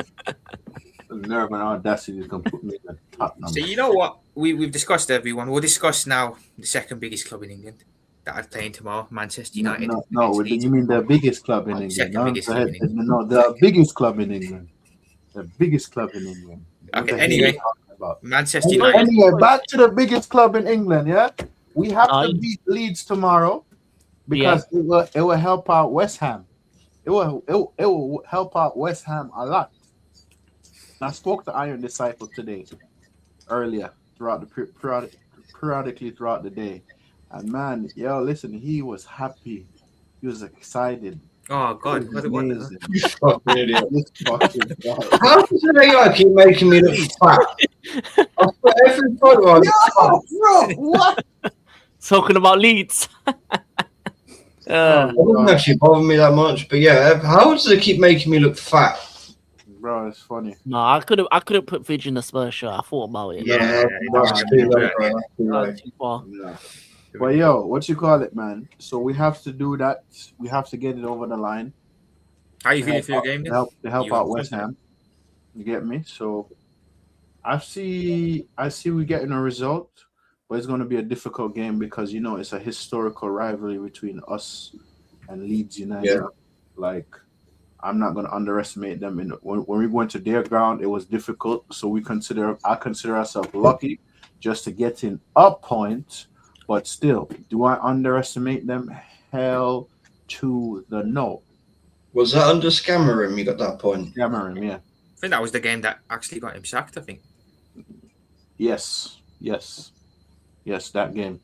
The nerve and audacity is going to put me in a Tottenham. So you know what? We've discussed everyone. We'll discuss now the second biggest club in England that are playing tomorrow, Manchester United. No, you mean the biggest club in England? Second biggest club in England. No, the biggest club in England. The biggest club in England. Okay, anyway, Manchester Anyway, United. back to the biggest club in England, yeah? We have to beat Leeds tomorrow because it will help out West Ham. It will help out West Ham a lot. And I spoke to Iron Disciple today, earlier, throughout the periodically throughout the day. And man, listen, he was happy. He was excited. Oh God, what amazing. You fucking idiot. This fucking guy. How does the AI keep making me look fat? I put every photo on. Bro, what? Talking about Leeds. It doesn't actually bother me that much, but yeah, how does it keep making me look fat? Bro, it's funny. No, I couldn't put Vidge in the Spurs shirt. I thought about it. Yeah, that's too low, bro. That's too low. Too far. Yeah. Well, what you call it, man? So we have to do that. We have to get it over the line. How you feeling for your game? To help You out want West something? Ham. You get me? So I see we getting a result, but it's going to be a difficult game because it's a historical rivalry between us and Leeds United. Yeah. Like, I'm not going to underestimate them. When we went to their ground, it was difficult. So I consider ourselves lucky just to get in a point. But still, do I underestimate them? Hell to the no. Was that under Scammerim you got that point? Cameron, yeah. I think that was the game that actually got him sacked. I think. Yes, that game.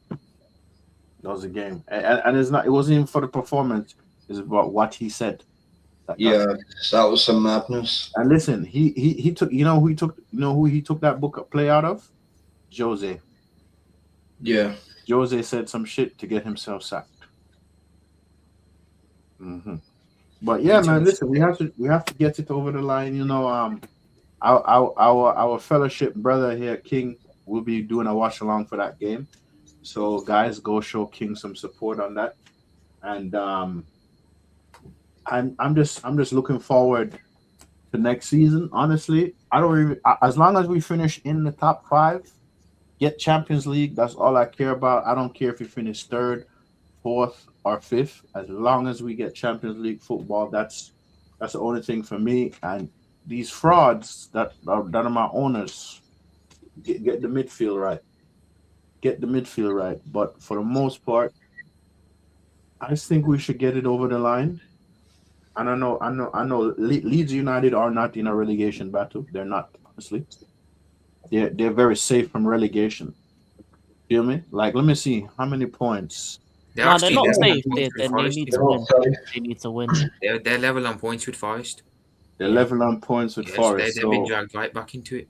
That was a game. And it's not. It wasn't even for the performance. It's about what he said. Yeah, that was some madness. And listen, he took. Who he took that book play out of? Jose. Yeah. Jose said some shit to get himself sacked. Mm-hmm. But yeah, man, listen, we have to get it over the line. Our fellowship brother here, King, will be doing a watch along for that game. So guys, go show King some support on that. and I'm just looking forward to next season. Honestly, I don't even as long as we finish in the top 5, get Champions League. That's all I care about. I don't care if we finish third, fourth, or fifth. As long as we get Champions League football, that's the only thing for me. And these frauds that are my owners, get the midfield right. Get the midfield right. But for the most part, I just think we should get it over the line. And I know. Leeds United are not in a relegation battle. They're not, honestly. They're very safe from relegation. Feel me? Like, let me see how many points. They're No, they're actually not level on safe. points with They Forest. need You to They're know. win. not safe. They need to win. They're level on points with Forest. They're Yeah. level on points with Yes, Forest. they've been So dragged right back into it.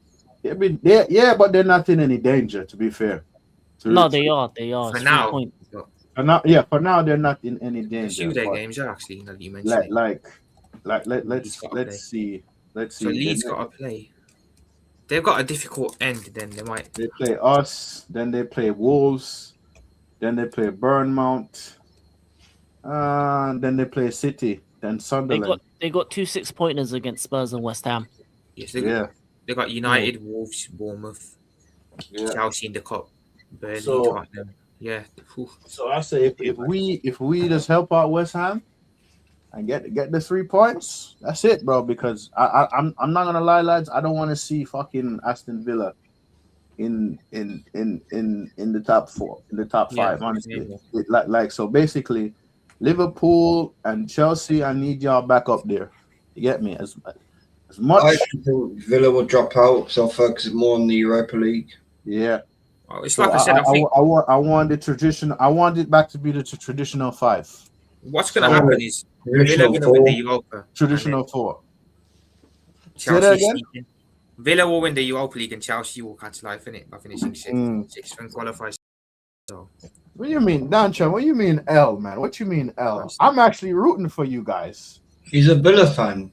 but they're not in any danger. To be fair. No, they are. They are. For It's now, 3 points. but For now they're not in any a danger. few of their But games are actually, now that you mention it. let's gotta play. see. Let's So see. Leeds got to play. They've got a difficult end. Then they might. They play us, then they play Wolves, then they play Bournemouth, then they play City, then Sunderland. They got 2 6-pointers against Spurs and West Ham. Yes, Yeah, they got United, Wolves, Bournemouth, yeah. Chelsea in the cup, Burnley, So- Tottenham. Yeah. Whew. So I say if we just help out West Ham and get the 3 points, that's it, bro. Because I'm not gonna lie, lads. I don't want to see fucking Aston Villa in the top 4, in the top 5. Yeah, Honestly, yeah. like so basically, Liverpool and Chelsea. I need y'all back up there. You get me? As much. I actually think Villa will drop out, so I'll focus more on the Europa League. Yeah. Oh, it's So like I said. I think I want the tradition. I want it back to be the traditional 5, what's going to So- happen is Villa Traditional going to win the 4. Europa. traditional 4. And Say that Chelsea again? season. Villa will win the Europa League and Chelsea will catch life in it by finishing Mm. sixth and qualify. So What do you mean, Dancha? What do you mean L, man? What you mean L? I'm actually rooting for you guys. He's a Villa fan.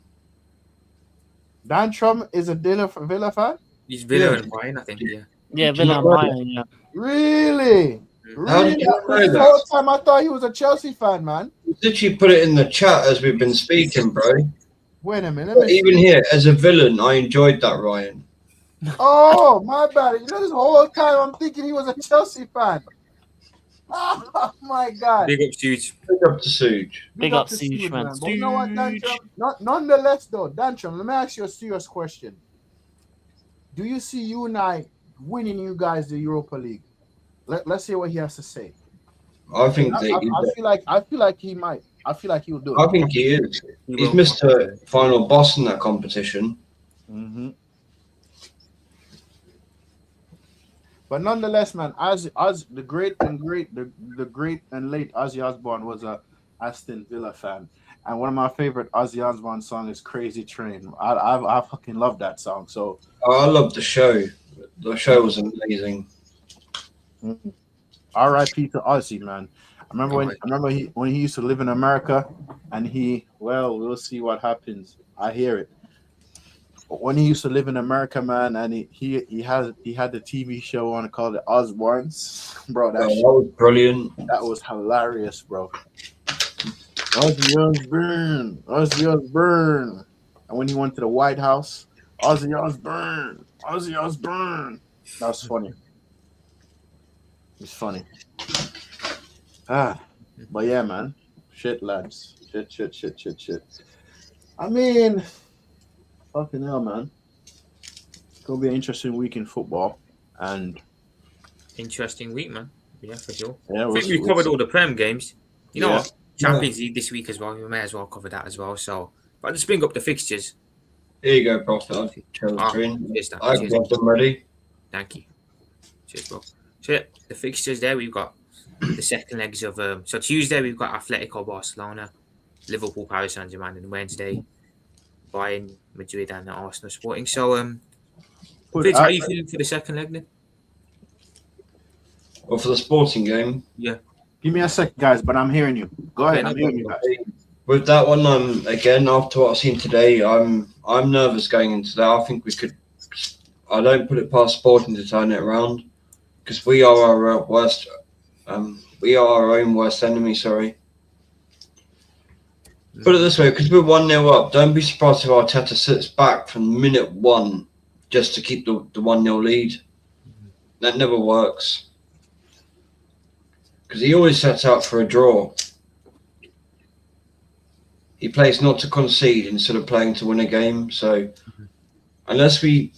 Dantrum is a Villa fan? it's Villa Yeah. and Bayern, I think. Yeah. Yeah, Do you Villa and know Bayern. Yeah. Really? How did Really? you know The that? whole time I thought he was a Chelsea fan, man. He's literally put it in the chat as we've been speaking, bro. Wait a minute. But even here, as a villain, I enjoyed that, Ryan. Oh, my bad. You know, this whole time I'm thinking he was a Chelsea fan. Oh, my God. Big up, Suits. Big up to Suge. Big up to Siege, Suge, man. But you know what, Siege. Dantrum? Nonetheless, though, Dantrum, let me ask you a serious question. Do you see you and I winning you guys the Europa League? Let's hear what he has to say. I think I feel like he might. I feel like he'll do I it. think he is. He He's will. Mr. Final Boss in that competition. Mm-hmm. But nonetheless, man, as the great and late Ozzy Osbourne was a Aston Villa fan, and one of my favorite Ozzy Osbourne songs is "Crazy Train." I fucking love that song. So I love the show. The show was amazing. R.I.P. to Ozzy, man. I remember when he used to live in America, and we'll see what happens. I hear it. But when he used to live in America, man, and he had the TV show on called The Osbournes, bro. That was brilliant. That was hilarious, bro. Ozzy Osbourne. And when he went to the White House, Ozzy Osbourne. That was funny. It's funny. But yeah, man. Shit, lads. Shit. I mean, fucking hell, man. It's gonna be an interesting week in football, and Interesting week, man. Yeah, for sure. yeah, I think we covered all the Prem games. You know Yeah. what? Champions League this week as well. We may as well cover that as well. So, but let's bring up the fixtures. Here you go, Prophet. I'll chill the screen. Cheers, Dan. I've Cheers. got them ready. Thank you. Cheers, bro. So yeah, the fixtures there, we've got the second legs of so Tuesday we've got Atletico Barcelona, Liverpool, Paris Saint-Germain, and Wednesday Bayern, Madrid, and Arsenal Sporting. So Fitz, how are you feeling for the second leg then? Well, for the sporting game, Give me a sec, guys, but I'm hearing you. Go ahead, Yeah, I'm hearing you guys. with that one, again after what I've seen today, I'm nervous going into that. I think we could. I don't put it past Sporting to turn it around because we are our worst. We are our own worst enemy. Sorry. Put it this way, because we're 1-0 up, don't be surprised if Arteta sits back from minute one just to keep the 1-0 lead. That never works. Because he always sets out for a draw. He plays not to concede instead of playing to win a game. So unless we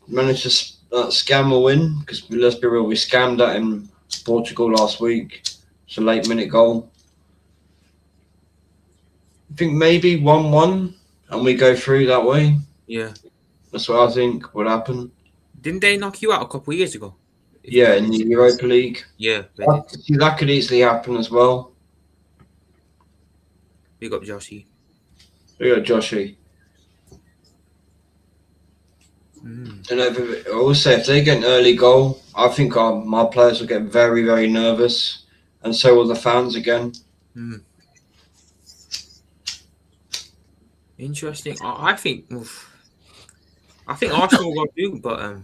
manage to scam a win, because let's be real, we scammed that in Portugal last week. It's a late minute goal. I think maybe 1-1 and we go through that way. Yeah. That's what I think would happen. Didn't they knock you out a couple of years ago? Yeah, in the Europa League. Yeah. They did. See, that could easily happen as well. Big up Joshy. We got Joshy. And I will say, if they get an early goal, I think my players will get very, very nervous. And so will the fans again. Interesting. I think Arsenal will do, but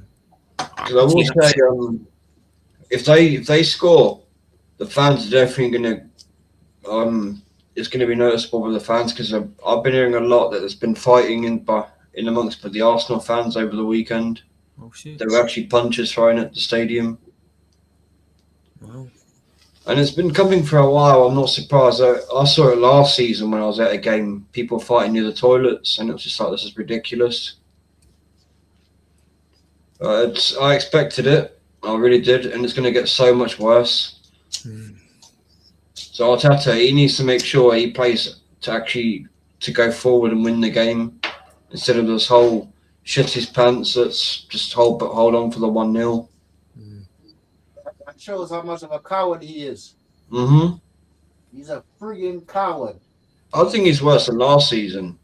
I will say, if they score, the fans are definitely gonna it's gonna be noticeable with the fans, because I've been hearing a lot that there's been fighting in amongst the Arsenal fans over the weekend. oh shit. There were actually punches thrown at the stadium, Wow. and it's been coming for a while. I'm not surprised. I saw it last season when I was at a game, people fighting near the toilets, and it was just like, this is ridiculous. I expected it. I really did, and it's going to get so much worse. So Arteta, he needs to make sure he plays to go forward and win the game, instead of this whole shit his pants. Let's just hold on for the 1-0. That shows how much of a coward he is. He's a friggin' coward. I think he's worse than last season.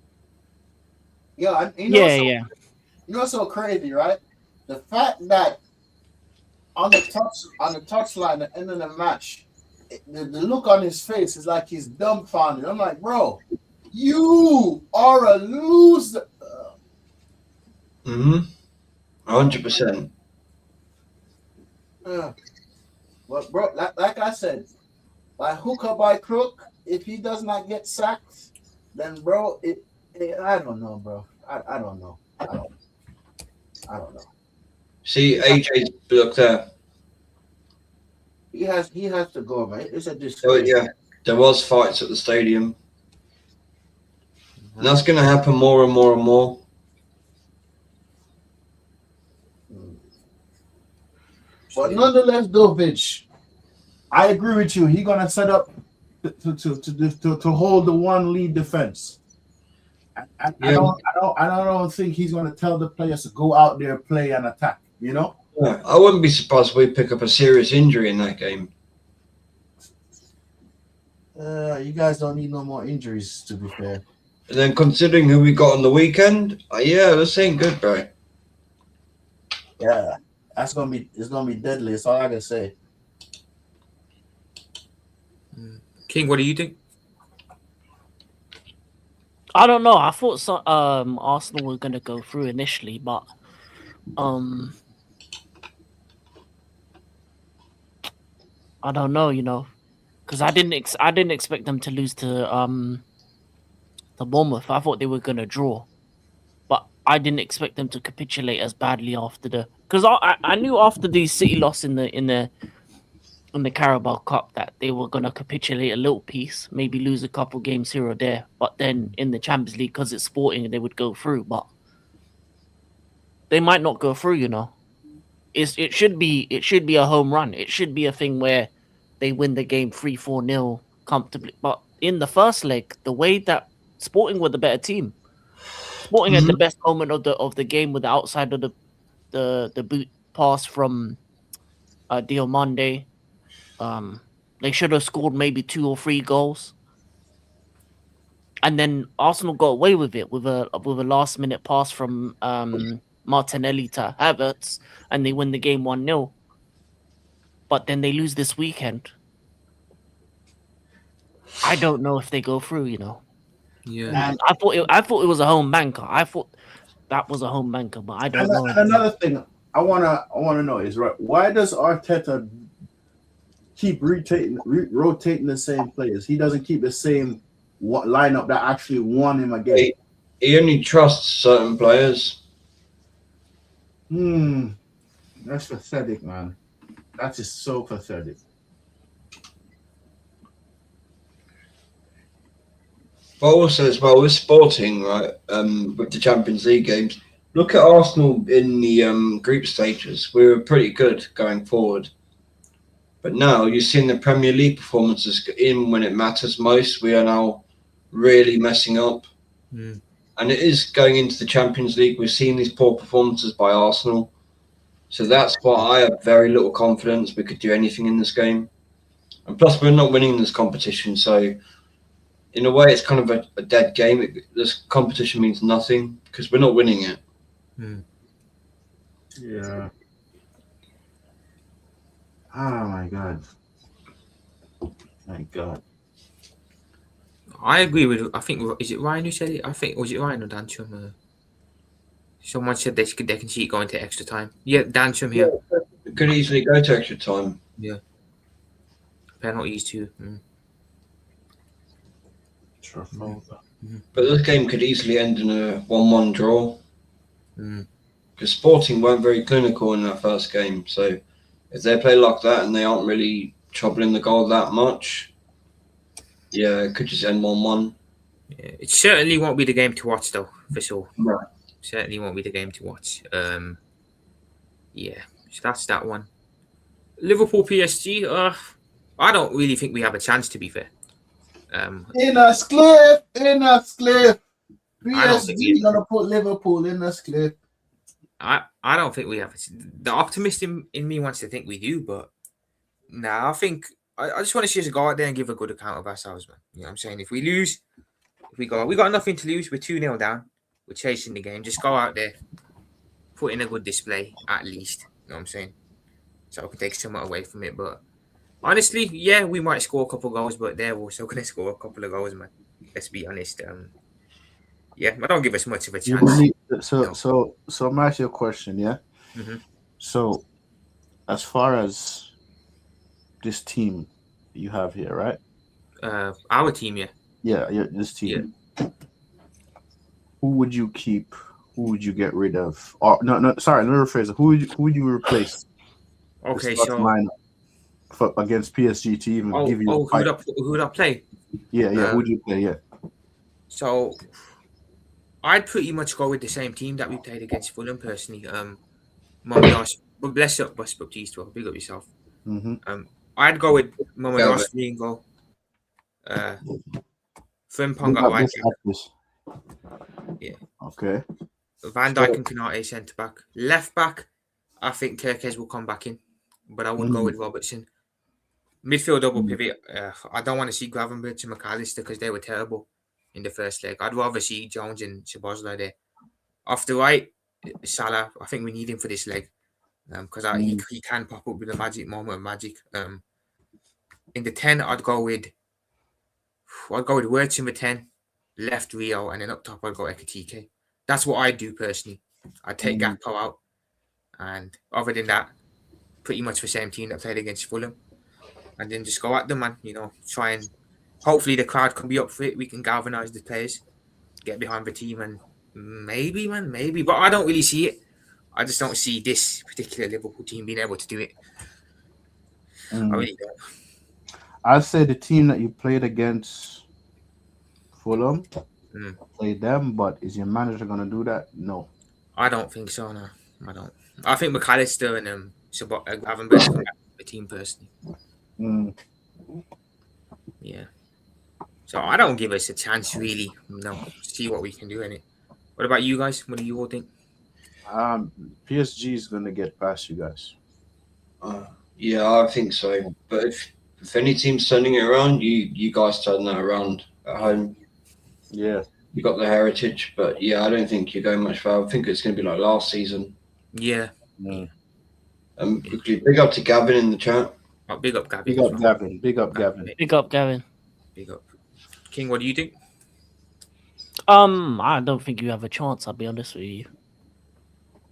Yeah, you know what's so crazy, right? The fact that on the touchline at the end of the match, the look on his face is like he's dumbfounded. I'm like, bro, you are a loser. 100%. But bro, like I said, by hook or by crook, if he does not get sacked, then bro, I don't know, bro. I don't know. I don't know. See, AJ's look there. He has to go, man. It's a Oh, disgrace. yeah, there was fights at the stadium, and that's going to happen more and more and more. But nonetheless, Dovich, I agree with you. He's gonna set up to hold the one lead defense. I don't think he's gonna tell the players to go out there, play and attack. You know. Yeah, I wouldn't be surprised if we pick up a serious injury in that game. You guys don't need no more injuries, to be fair. And then considering who we got on the weekend, this ain't good, bro. Yeah, it's gonna be deadly. That's all I can say. King, what do you think? I don't know. I thought Arsenal were gonna go through initially, but I don't know, because I didn't expect them to lose to Bournemouth. I thought they were gonna draw, but I didn't expect them to capitulate as badly after because I knew after the City loss in the Carabao Cup that they were gonna capitulate a little piece, maybe lose a couple games here or there, but then in the Champions League, because it's Sporting, they would go through, but they might not go through. It should be a home run. It should be a thing where they win the game 3-4-0 comfortably. But in the first leg, the way that Sporting were the better team, Sporting had the best moment of the game with the outside of the boot pass from Diomande. They should have scored maybe 2 or 3 goals, and then Arsenal got away with it with a last minute pass from Martinelli to Havertz, and they win the game 1-0. But then they lose this weekend. I don't know if they go through. Yeah. And I thought it was a home banker. I thought that was a home banker, but I don't know. And another thing I wanna know is, right, why does Arteta keep rotating the same players? He doesn't keep the same what lineup that actually won him a game. He only trusts certain players. That's pathetic, man. That is so pathetic. But also as well with Sporting, right? With the Champions League games, look at Arsenal in the group stages. We were pretty good going forward, but now you're seeing the Premier League performances in when it matters most. We are now really messing up, and it is going into the Champions League. We've seen these poor performances by Arsenal, so that's why I have very little confidence we could do anything in this game. And plus, we're not winning this competition, so. In a way, it's kind of a dead game. This competition means nothing because we're not winning it. Yeah. Oh my god. My god. I agree with. I think is it Ryan who said it? I think was it Ryan or Danchum? Someone said they can see it going to extra time. Yeah, Danchum here. It could easily go to extra time. Yeah. Penalties too. But this game could easily end in a 1-1 draw. Because Sporting weren't very clinical in that first game. So if they play like that and they aren't really troubling the goal that much, yeah, it could just end 1-1. Yeah, it certainly won't be the game to watch though, for sure. Right. Certainly won't be the game to watch. Yeah, so that's that one. Liverpool PSG. I don't really think we have a chance, to be fair. In a cliff. I don't think PSG gonna put Liverpool in a cliff. I don't think we have. The optimist in me wants to think we do, but nah, I think I just want to see us go out there and give a good account of ourselves, man. You know what I'm saying? If we lose, we got nothing to lose. We're 2-0 down. We're chasing the game. Just go out there, put in a good display at least. You know what I'm saying? So I can take something away from it. But honestly, yeah, we might score a couple of goals, but they're also going to score a couple of goals, man. Let's be honest. Yeah, I don't give us much of a chance. So I'm asking you a question, yeah? So, as far as this team you have here, right? Our team, yeah. Yeah, this team. Yeah. Who would you keep? Who would you get rid of? Or no, sorry, let me rephrase it. Who would you replace? Okay, so against PSG to even give you. Who would I play? Yeah. Who would you play? Yeah. So, I'd pretty much go with the same team that we played against Fulham personally. But bless up, Baptiste. Well, big up yourself. I'd go with Mohamed in goal. Frimpong at right back. Yeah. Okay. Van Dijk and Konate centre back. Left back, I think Kirkes will come back in, but I would go with Robertson. Midfield double pivot. I don't want to see Gravenberch and McAllister because they were terrible in the first leg. I'd rather see Jones and Szoboszlai there. Off the right, Salah. I think we need him for this leg because he can pop up with a magic moment of magic. In the 10, I'd go with Wirtz in the 10, left Rio, and then up top I'd go Ekitike. That's what I'd do personally. I'd take Gakpo out, and other than that, pretty much the same team that played against Fulham, and then just go at them, man. You know, try and hopefully the crowd can be up for it. We can galvanise the players, get behind the team, and maybe, but I don't really see it. I just don't see this particular Liverpool team being able to do it. I really don't. I'd say the team that you played against Fulham, play them, but is your manager going to do that? No. I don't think so, no. I don't. I think McAllister and Gravenberch come back to the team personally. Yeah. So I don't give us a chance, really. No. See what we can do in it. What about you guys? What do you all think? PSG is going to get past you guys. Yeah, I think so. But if any team's turning it around, you guys turn that around at home. Yeah. You got the heritage, but yeah, I don't think you're going much further. I think it's going to be like last season. Yeah. Quickly, big up to Gavin in the chat. Oh, big up Gavin. Big up Gavin. Big up Gavin. Big up Gavin. Big up. King, what do you think? I don't think you have a chance, I'll be honest with you.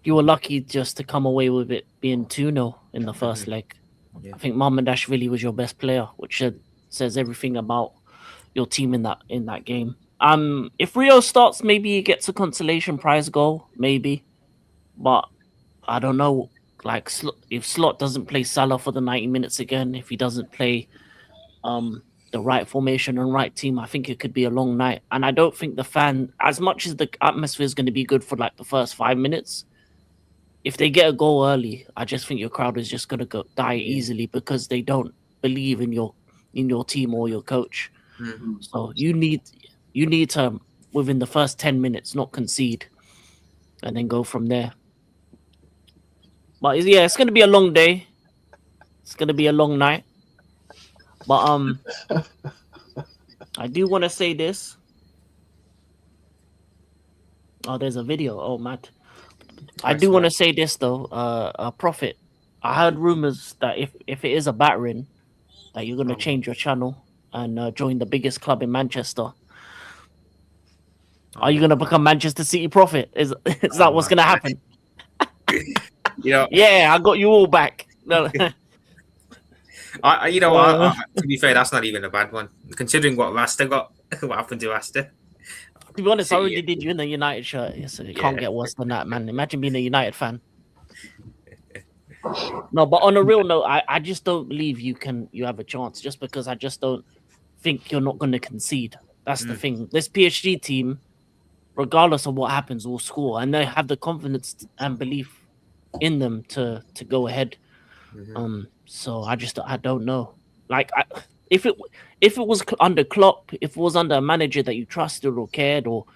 You were lucky just to come away with it being 2-0 in the first leg. Yeah. I think Mohamed Ashvili was your best player, which says everything about your team in that game. If Rio starts, maybe he gets a consolation prize goal, maybe, but I don't know. Like if Slot doesn't play Salah for the 90 minutes again, if he doesn't play the right formation and right team, I think it could be a long night. And I don't think the fan, as much as the atmosphere is going to be good for like the first 5 minutes, if they get a goal early, I just think your crowd is just going to die easily because they don't believe in your team or your coach. Mm. So you need to, within the first 10 minutes, not concede, and then go from there. But yeah, it's going to be a long day. It's going to be a long night. But I do want to say this. Oh, there's a video. Oh, Matt. I do want to say this though. Prophet. I heard rumors that if it is a battering, that you're going to change your channel and join the biggest club in Manchester. Are you going to become Manchester City Prophet? Is that what's going to happen? Yeah, I got you all back. No. to be fair, that's not even a bad one, considering what Rasta got. What happened to Rasta? To be honest, I already did you in the United shirt. So it can't get worse than that, man. Imagine being a United fan. No, but on a real note, I just don't believe you have a chance, just because I just don't think you're not going to concede. That's the thing. This PSG team, regardless of what happens, will score, and they have the confidence and belief in them to go ahead. Mm-hmm. So I don't know. Like if it was under Klopp, if it was under a manager that you trusted or cared, or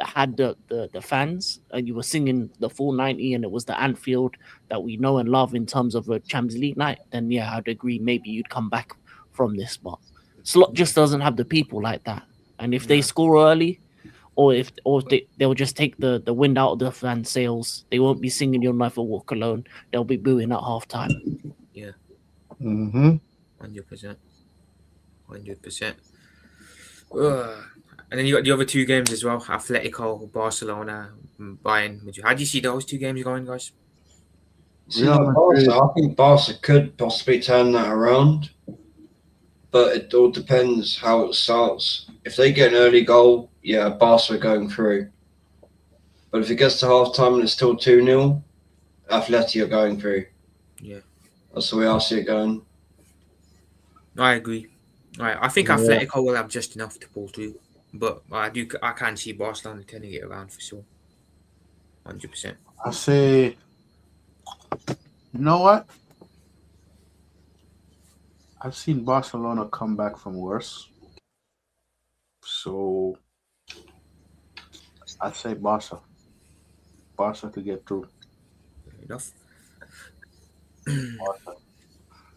had the fans, and you were singing the full 90, and it was the Anfield that we know and love in terms of a Champions League night, then yeah, I'd agree. Maybe you'd come back from this, but Slot just doesn't have the people like that. And if they score early, or they'll just take the wind out of the fan sails, they won't be singing "You'll Never Walk Alone." They'll be booing at halftime. Yeah. 100%. 100%. And then you got the other two games as well: Atletico, Barcelona, Bayern. How do you see those two games going, guys? See, I think Barca could possibly turn that around, but it all depends how it starts. If they get an early goal, yeah, Barca are going through. But if it gets to half time and it's still 2-0, Atleti are going through. Yeah. That's the way I see it going. I agree. I think Atletico will have just enough to pull through, but I can see Barcelona turning it around for sure. 100%. I say, you know what? I've seen Barcelona come back from worse. So I'd say Barca. Barca to get through. Fair enough. Barca.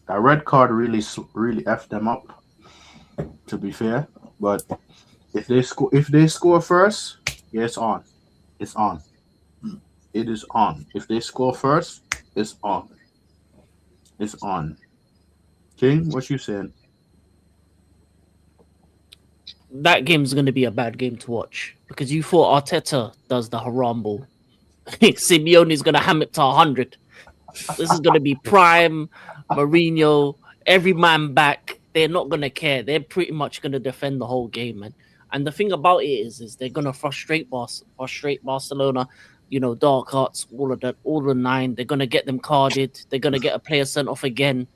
That red card really effed them up, to be fair. But if they score first, yeah, it's on. It's on. It is on. If they score first, it's on. It's on. King, what you saying? That game's going to be a bad game to watch, because you thought Arteta does the haram ball. Simeone's going to ham it to 100. This is going to be prime Mourinho, every man back. They're not going to care. They're pretty much going to defend the whole game, man. And the thing about it is they're going to frustrate Barcelona. Dark arts, all the 9. They're going to get them carded. They're going to get a player sent off again.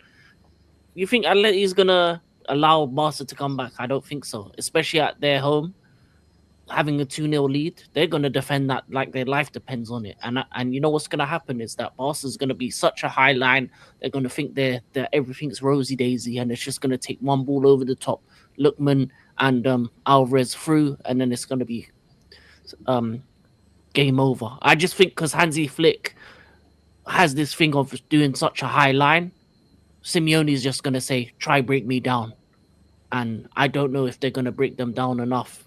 You think Atleti is going to allow Barca to come back? I don't think so, especially at their home. Having a 2-0 lead, they're going to defend that like their life depends on it. And you know what's going to happen is that Barca's going to be such a high line. They're going to think they're everything's rosy daisy, and it's just going to take one ball over the top. Lookman and Alvarez through, and then it's going to be game over. I just think because Hansi Flick has this thing of doing such a high line, Simeone's just going to say, try break me down. And I don't know if they're going to break them down enough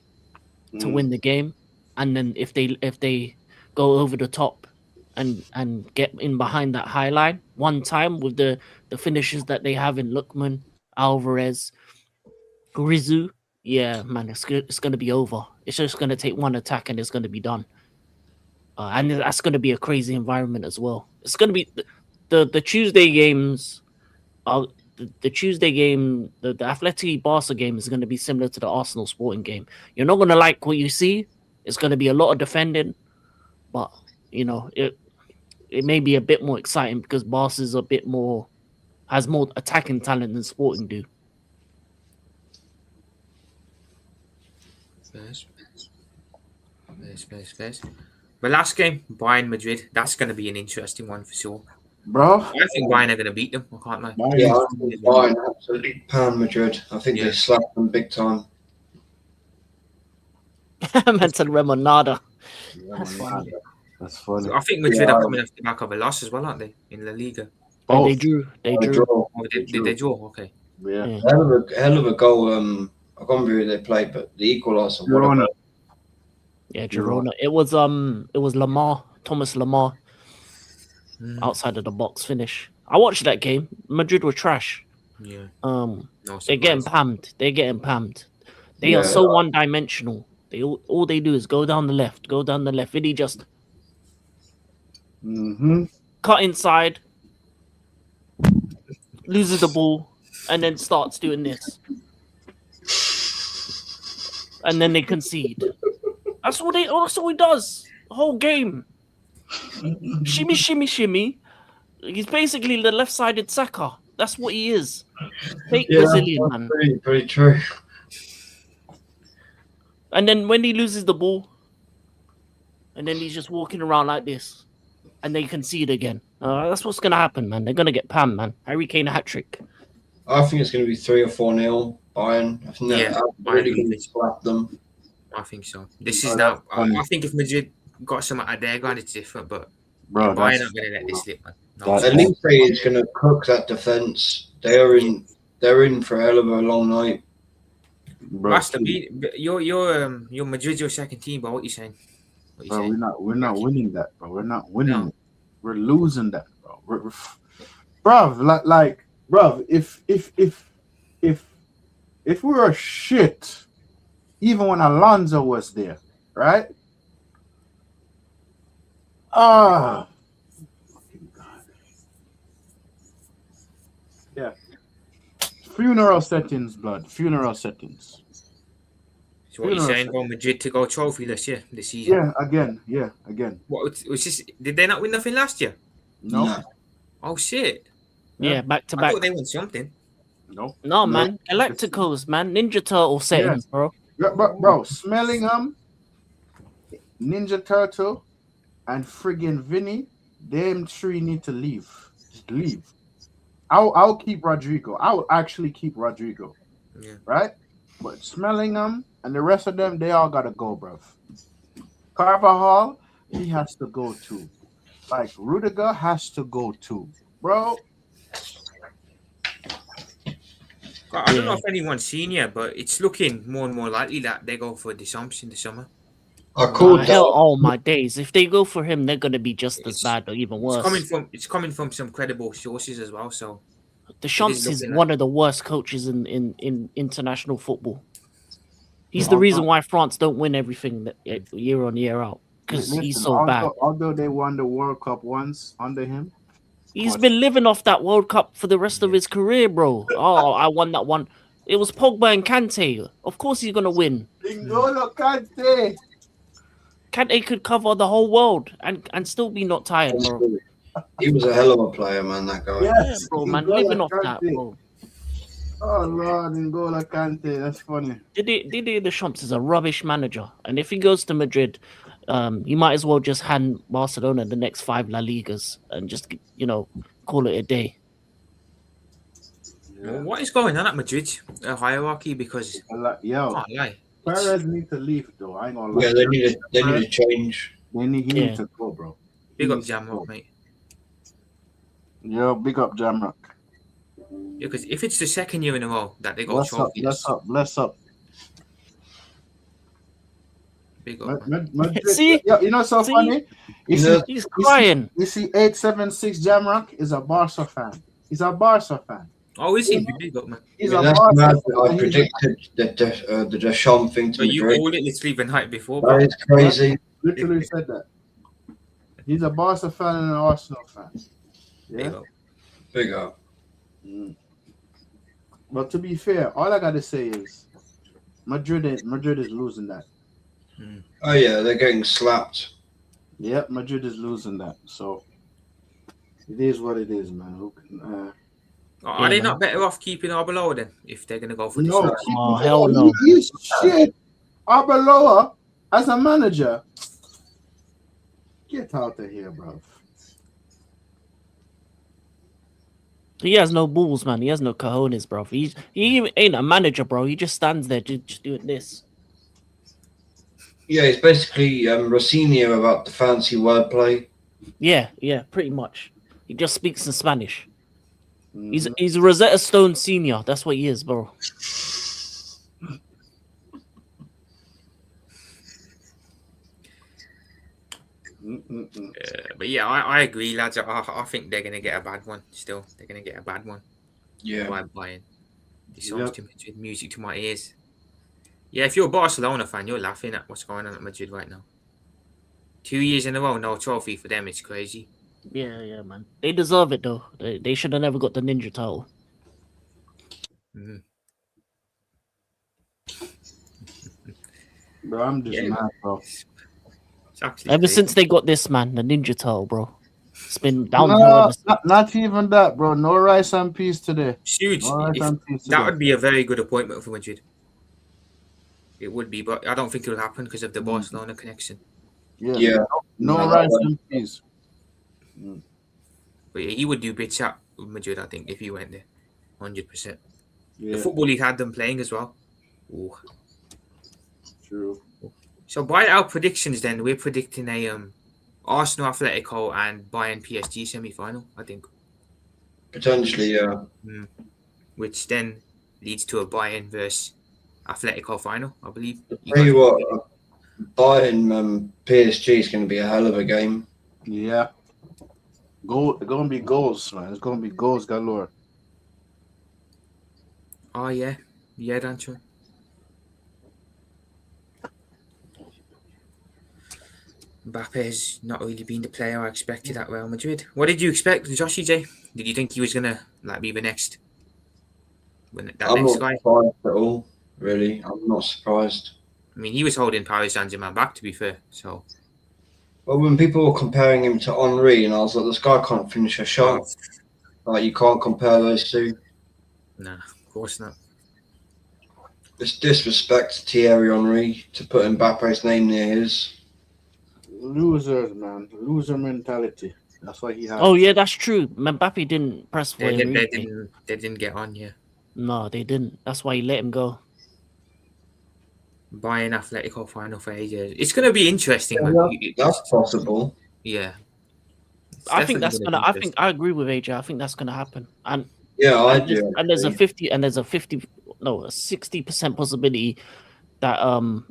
to win the game. And then if they go over the top and get in behind that high line one time with the finishes that they have in Lookman, Alvarez, Grizu, yeah, man, it's going to be over. It's just going to take one attack and it's going to be done. And that's going to be a crazy environment as well. It's going to be the Tuesday games are the Tuesday game, the Atleti Barca game is going to be similar to the Arsenal Sporting game. You're not going to like what you see. It's going to be a lot of defending, but it may be a bit more exciting because Barca's has more attacking talent than Sporting do. Yes. The last game, Bayern Madrid. That's going to be an interesting one for sure. Bro, I think Bayern are going to beat them. I can't lie. Bayern Yeah, is- I think Bayern absolutely pound Madrid. I think Yeah. they slapped them big time. Mental Remonada. Yeah, That's man, funny. That's funny. I think Madrid Yeah. are coming off the back of a loss as well, aren't they? In La Liga. And they Both. drew. They They drew. draw. Oh, did they draw? Okay. Yeah. Yeah. Hell of a goal. I can't remember who they played, but the equaliser. What a Girona. goal. Yeah, Girona. It was Lamar, Thomas Lamar, outside of the box finish. I watched that game. Madrid were trash. Yeah. No No They're getting surprise. pammed. They Yeah. are so one-dimensional. All they do is go down the left. Really just Mm-hmm. cut inside, loses the ball, and then starts doing this. And then they concede. That's all he does. The whole game. Shimmy, shimmy, shimmy. He's basically the left-sided Saka. That's what he is. Fake Brazilian, man. Pretty true. And then when he loses the ball, and then he's just walking around like this, and they concede again. That's what's gonna happen, man. They're gonna get pammed, man. Harry Kane hat-trick. I think it's going to be 3 or 4-0 Bayern. I think they're Yeah, really Bayern going will to slap them. I think so. This is now. I think if Madrid got something at their ground, it's different. But Bro, Bayern that's, aren't going to let this slip, man. No, That's- At least they is going to cook that defence. They're in for a hell of a long night. bro, Rasta, your Madrid's your second team, but what you saying? What you bro, saying? we're not winning that, bro. We're not winning No. it. We're losing that, bro. Bruv, if we were shit, even when Alonso was there, right? Fucking God. Yeah. Funeral settings, blood. Funeral settings. So what you saying? Go Madrid to go trophyless, yeah, this season. Yeah, again. What was this? Did they not win nothing last year? No. Oh shit! Yeah, back to I back. thought they won something. No. No, man. Galacticos, man. Ninja Turtle settings, bro. Bro, Smellingham, Ninja Turtle, and friggin' Vinny, them three need to leave. Just leave. I'll keep Rodrigo. I will actually keep Rodrigo. Yeah. Right? But Smellingham and the rest of them, they all gotta go, bruv. Carvajal, he has to go too. Like Rudiger has to go too. Bro. I don't know if anyone's seen yet, but it's looking more and more likely that they go for Deschamps in the summer. I called Hell, that. all my days. If they go for him, they're gonna be just as bad or even worse. It's coming from some credible sources as well. So Deschamps is looking one of the worst coaches in international football. He's Yeah, the reason why France don't win everything year on year out because listen, he's so bad. Although they won the World Cup once under him, He's been living off that World Cup for the rest of his career, bro. Oh, I won that one. It was Pogba and Kante. Of course he's gonna win. N'Golo Kante. Kante could cover the whole world and still be not tired, bro. He was a hell of a player, man, that guy. Yeah, Yes, bro, man, N'Golo living off that, Kante. bro. Oh Lord, N'Golo Kante, that's funny. Didier Deschamps is a rubbish manager, and if he goes to Madrid, he might as well just hand Barcelona the next 5 La Ligas and just call it a day. Well, what is going on at Madrid hierarchy? Because I Yo, can't lie. Perez need to leave though. I ain't gonna lie. Yeah, they need a change. He need to go, bro. Big He up needs to Jam go. Rock, mate. Yo, big up Jamrock. Yeah, because if it's the second year in a row that they got Bless up, trophies, bless up. big up. Man. Madrid. See? Yo, you know what's so See? funny? You Yeah. see, He's crying. you see 876 Jamrock is a Barca fan. He's a Barca fan. Oh, is he? Big up, man. He's I a mean, that's Barca mad fan. that I He's predicted the Deschamps thing to So you Madrid. called it. Let's leave and hype before. That But is crazy. literally said that. He's a Barca fan and an Arsenal fan. big Yeah. up. Big up. Mm. But to be fair, all I gotta say is Madrid is losing that. Oh yeah, they're getting slapped. Yep, Madrid is losing that. So it is what it is, man. Are Yeah, they man. not better off keeping Arbeloa then if they're going to go for this? No, option? Oh, hell no. He is shit. Arbeloa as a manager. Get out of here, bro. He has no balls, man. He has no cojones, bro. He ain't a manager, bro. He just stands there just doing this. Yeah, it's basically Rocinio about the fancy wordplay. Yeah, pretty much. He just speaks in Spanish. Mhm. He's a Rosetta Stone senior. That's what he is, bro. But yeah, I agree, lads. I think they're going to get a bad one still. They're going to get a bad one Yeah. by Bayern. This sounds Yep. too much music to my ears. Yeah, if you're a Barcelona fan, you're laughing at what's going on at Madrid right now. 2 years in a row, no trophy for them. It's crazy. Yeah, man. They deserve it though. They should have never got the ninja title. Bro, I'm just Yeah. mad, bro. It's actually Ever crazy. since they got this, man, the ninja title, bro. It's been downhill No, ever since. not even that, bro. No rice and peas today. Huge. No rice and peas That today. would be a very good appointment for Madrid. It would be, but I don't think it'll happen because of the Barcelona connection. Yeah. No No, rice that and peas. But yeah, he would do bits at Madrid, I think, if he went there. 100%. The Yeah, Football League had them playing as well. Ooh. true. So by our predictions, then we're predicting a Arsenal, Atletico, and Bayern PSG semi-final. I think, Potentially, yeah. which then leads to a Bayern versus Atletico final. I believe. Tell you what, Bayern PSG is going to be a hell of a game. Yeah. It's gonna be goals, man. It's gonna be goals galore. Oh yeah, Dancho. Mbappe's not really been the player I expected at Real Madrid. What did you expect, Joshy J? Did you think he was gonna be the next, I'm next not guy? surprised at all, really. I'm not surprised. I mean, he was holding Paris Saint-Germain back, to be fair. So, But when people were comparing him to Henri, and I was like, this guy can't finish a shot. Like, you can't compare those two. nah, of course not. It's disrespect to Thierry Henry to put Mbappe's name near his. Losers, man. Loser mentality. That's why he has. Oh yeah, that's true. Mbappe didn't press for They Enrique. didn't get on. Yeah, No, they didn't. That's why he let him go. Bayern Atletico final for ages. It's gonna be interesting, man. That's possible. Yeah. It's I think definitely that's be gonna. I interesting. think I agree with AJ. I think that's gonna happen. And Yeah, I and, do. and there's a 60% possibility that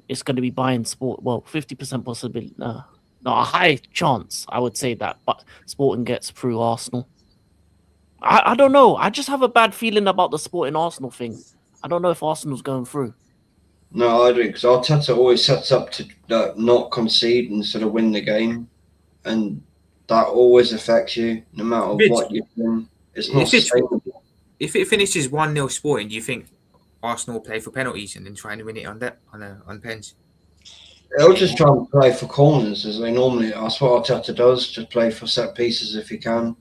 it's going to be Bayern Sport. Well, 50% possibility. No, a high chance. I would say that, but Sporting gets through Arsenal. I don't know. I just have a bad feeling about the Sporting Arsenal thing. I don't know if Arsenal's going through. No, I do, because Arteta always sets up to not concede instead of win the game, and that always affects you, no matter what you do. It's not sustainable. If it finishes 1-0 Sporting, do you think Arsenal will play for penalties and then try and win it on pens? They'll just try and play for corners as they normally. That's what Arteta does. Just play for set pieces if he can.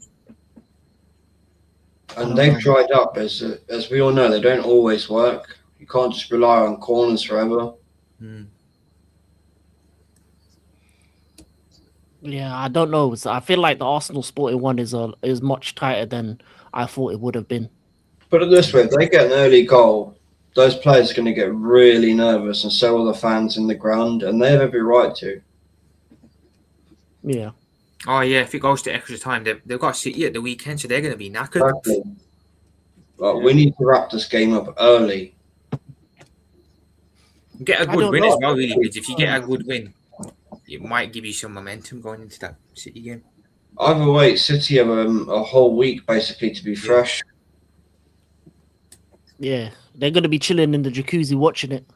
And they've dried up, as we all know. They don't always work. You can't just rely on corners forever. Yeah, I don't know. I feel like the Arsenal Sporting one is much tighter than I thought it would have been. Put it this way: if they get an early goal, those players are going to get really nervous, and so will the fans in the ground, and they have every right to. Yeah. Oh yeah, if it goes to extra time, they've got City at the weekend, so they're going to be knackered. Exactly. We need to wrap this game up early. Get a good win as well, really, because if you get a good win, it might give you some momentum going into that City game. Either way, City have a whole week basically to be fresh. Yeah, they're going to be chilling in the jacuzzi watching it.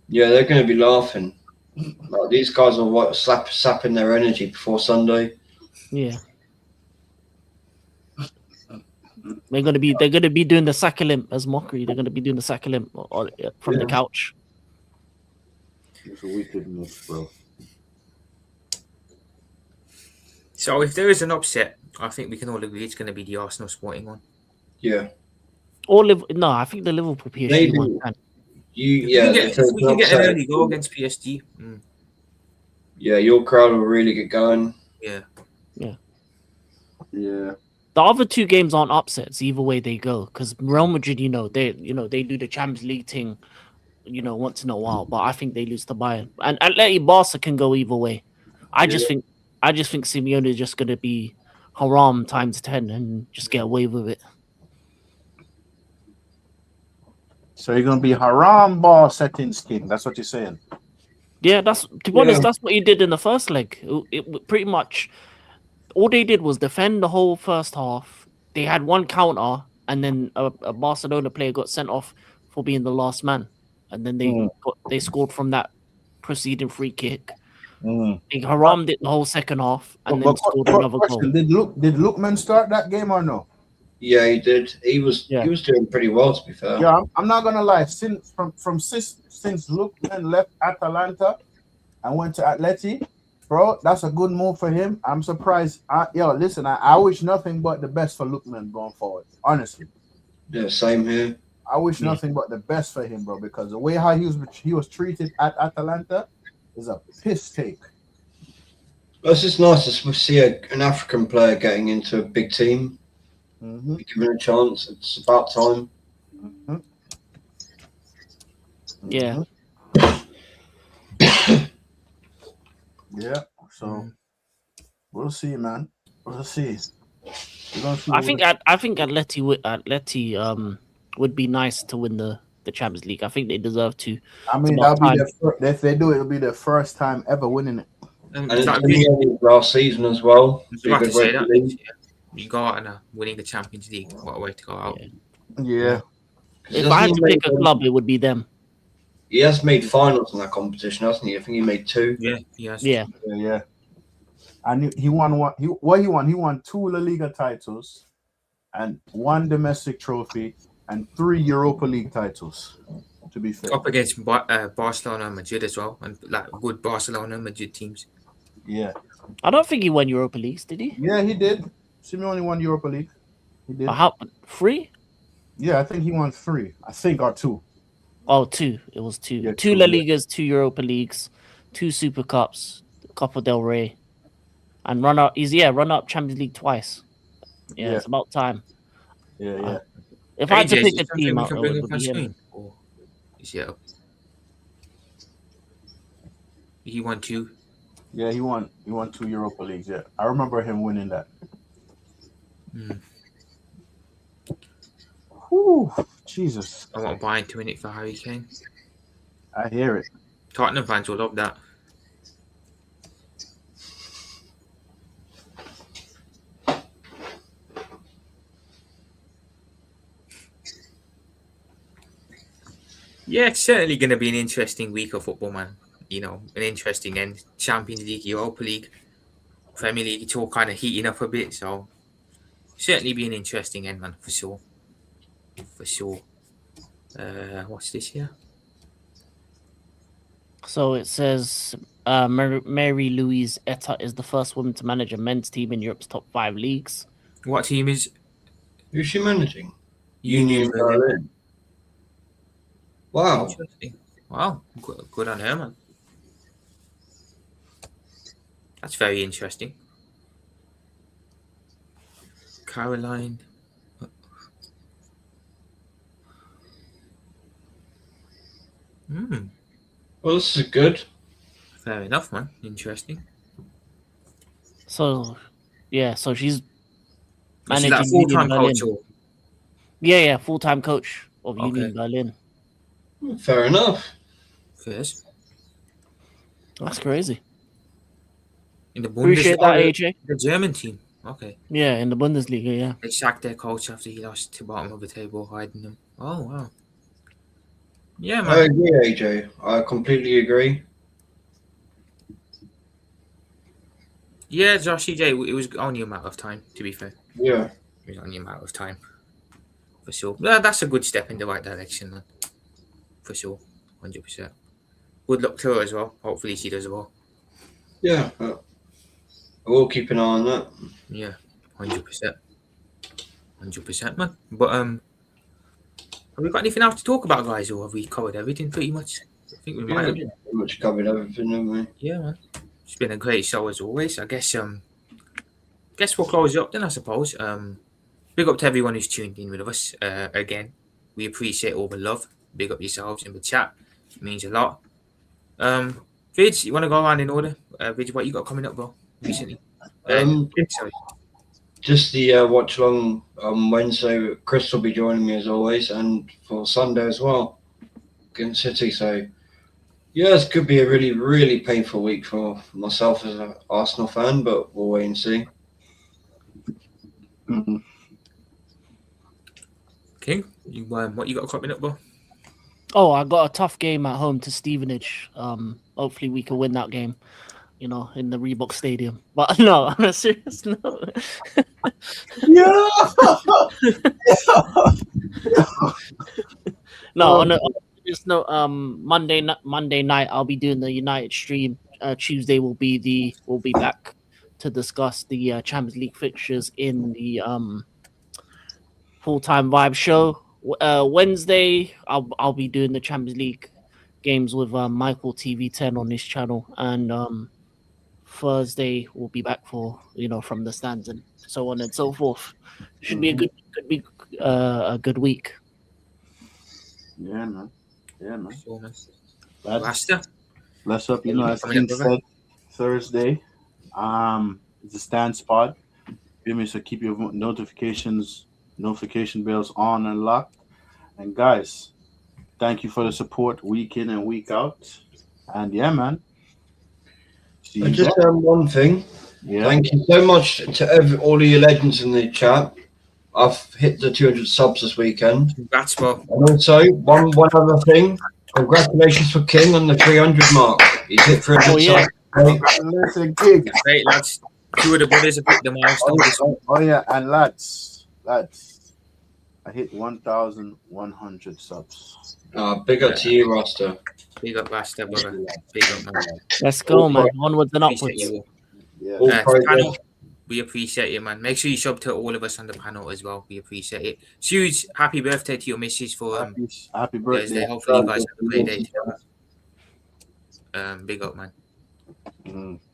Yeah, they're going to be laughing. Like, these guys are sapping their energy before Sunday. Yeah. They're gonna be doing the Sakalimp as mockery. They're gonna be doing the Sakalimp from the couch. It's a wickedness, bro. So if there is an upset, I think we can all agree it's going to be the Arsenal Sporting one. Yeah. No, I think the Liverpool PSG Maybe. one. If we can get an early goal against PSG, yeah, your crowd will really get going. yeah. The other two games aren't upsets either way they go, because Real Madrid, they do the Champions League thing, once in a while. But I think they lose to Bayern, and Atleti Barca can go either way. I just think Simeone is just gonna be haram times 10 and just get away with it. So you're gonna be haram ball setting skin. That's what you're saying. Yeah, to be honest, that's what he did in the first leg. It pretty much all they did was defend the whole first half. They had one counter, and then a Barcelona player got sent off for being the last man, and then they scored from that preceding free kick. They harammed it the whole second half, and then scored another goal. Did Lookman start that game or no? Yeah, he did. He was doing pretty well, to be fair. Yeah, I'm not gonna lie. Since Lookman left Atalanta and went to Atleti, bro, that's a good move for him. I'm surprised. Listen, I wish nothing but the best for Lookman going forward. Honestly. Yeah, same here. I wish nothing but the best for him, bro, because the way how he was treated at Atalanta is a piss take. It's just nice to see an African player getting into a big team. Give him a chance. It's about time. Yeah. Yeah. So we'll see, man. We'll see. I think Atleti would be nice to win the Champions League. I think they deserve to. I mean, if they do, it'll be their first time ever winning it. And it's only last season as well. You go out and winning the Champions League. What a way to go out. Yeah. If I had to pick a club, it would be them. He has made finals in that competition, hasn't he? I think he made 2. Yeah, he has. Yeah. And he won what he won. He won 2 La Liga titles and 1 domestic trophy and 3 Europa League titles. To be fair, up against Barcelona and Madrid as well, and like good Barcelona and Madrid teams. Yeah. I don't think he won Europa Leagues, did he? Yeah, he did. Simeone won Europa League. He did. 3? Yeah, I think he won 3. I think or 2. Oh, 2. It was 2. Yeah, 2 La Ligas, 2 Europa Leagues, 2 Super Cups, Copa del Rey, and run up Champions League twice. Yeah, it's about time. Yeah. If I had to pick a team, it would be him. He won 2. Yeah, he won 2 Europa Leagues. Yeah, I remember him winning that. Whew, Jesus. I want Bayern to win it for Harry Kane. I hear it. Tottenham fans will love that. Yeah, it's certainly going to be an interesting week of football, man. An interesting end. Champions League, Europa League, Premier League, it's all kind of heating up a bit. So, certainly be an interesting end, man, for sure. For sure. What's this here? So it says Mary Louise Etta is the first woman to manage a men's team in Europe's top 5 leagues. What team is? Who's she managing? Union Berlin. Wow. Interesting. Wow. Good on her, man. That's very interesting. Caroline. Well, this is good. Fair enough, man. Interesting. So, yeah, so she's managing managing full-time Union coach. Berlin. Yeah, full-time coach of Union Berlin. Fair enough. Yes. That's crazy. In the Appreciate that, AJ. The German team. Okay. Yeah, in the Bundesliga, yeah. They sacked their coach after he lost to bottom of the table, hiding them. Oh, wow. Yeah, man. I agree, AJ. I completely agree. Yeah, Josh, EJ, it was only a matter of time, to be fair. Yeah. It was only a matter of time. For sure. Yeah, that's a good step in the right direction, man. For sure. 100%. Good luck to her as well. Hopefully she does well. Yeah, we'll keep an eye on that. Yeah, 100%. 100%, man. But have we got anything else to talk about, guys, or have we covered everything pretty much? I think we might have. Pretty much covered everything, haven't we? Yeah, man. It's been a great show as always. I guess we'll close it up then, I suppose. Big up to everyone who's tuned in with us. Again, we appreciate all the love. Big up yourselves in the chat. It means a lot. Vidge, you want to go around in order? Vidge, what you got coming up, bro? Recently. Sorry. Just the watch along on Wednesday. Chris will be joining me as always, and for Sunday as well against City. So yeah, this could be a really, really painful week for myself as an Arsenal fan, but we'll wait and see. Mm-hmm. King, what you got coming up, bro? Oh, I got a tough game at home to Stevenage. Hopefully we can win that game, in the Reebok Stadium. But no, on a serious note. Yeah. No, on a serious note, Monday night I'll be doing the United stream. Tuesday we'll be back to discuss the Champions League fixtures in the full-time vibe show. Wednesday I'll be doing the Champions League games with Michael TV10 on his channel, and Thursday we'll be back for from the stands and so on and so forth. Should be a good week. Yeah, man. Yeah, man. Sure, man. Let's up. Yeah, As King said, Thursday. It's a stand spot. So keep your notification bells on and locked. And guys, thank you for the support week in and week out. And yeah, man. Just one thing. Yeah. Thank you so much to all of your legends in the chat. I've hit the 200 subs this weekend. Congrats, bro. And also, one other thing. Congratulations for King on the 300 mark. He's hit 300 Oh, yeah. subs. Listen, King. Great, lads. Two of the brothers have hit the milestone. Oh yeah, and lads, I hit 1,100 subs. Big up to you, Rasta. Big up, Rasta, brother. Big up, man. Let's go, man. Onwards and Appreciate upwards. you all. Yeah. Panel, we appreciate it, man. Make sure you sub to all of us on the panel as well. We appreciate it. Huge happy birthday to your missus for happy birthday. Thursday. Hopefully you guys have a great day. Big up, man.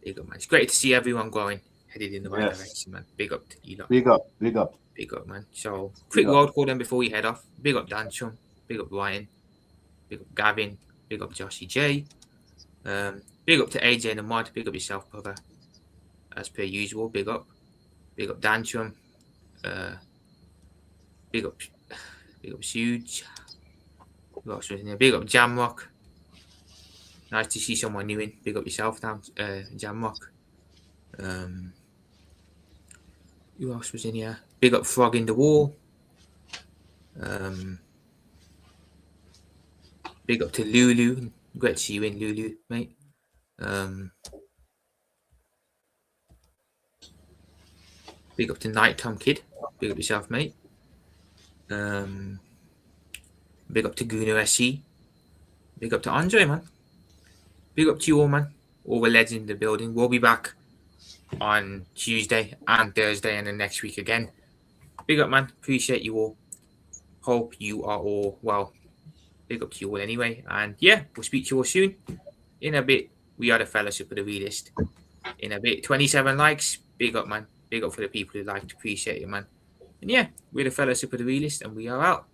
Big up, man. It's great to see everyone going, headed in the right direction, man. Big up to you lot. Big up. Big up, man. So, quick road call then before we head off. Big up Dan Chum. Big up Ryan. Big up Gavin. Big up Joshy J. Big up to AJ and the mod. Big up yourself, brother. As per usual, big up. Big up Dan Chum. Big up Huge. Who else was in there? Big up Jamrock. Nice to see someone new in. Big up yourself, Dan, Jamrock. Who else was in here? Big up Frog in the Wall. Big up to Lulu. Great to see you in, Lulu, mate. Big up to Nighttime Kid. Big up yourself, mate. Big up to Guna SC. Big up to Andre, man. Big up to you all, man. All the legends in the building. We'll be back on Tuesday and Thursday and then next week again. Big up, man. Appreciate you all. Hope you are all well. Big up to you all anyway. And yeah, we'll speak to you all soon. In a bit, we are the Fellowship of the Realist. In a bit, 27 likes. Big up, man. Big up for the people who liked. Appreciate it, man. And yeah, we're the Fellowship of the Realist and we are out.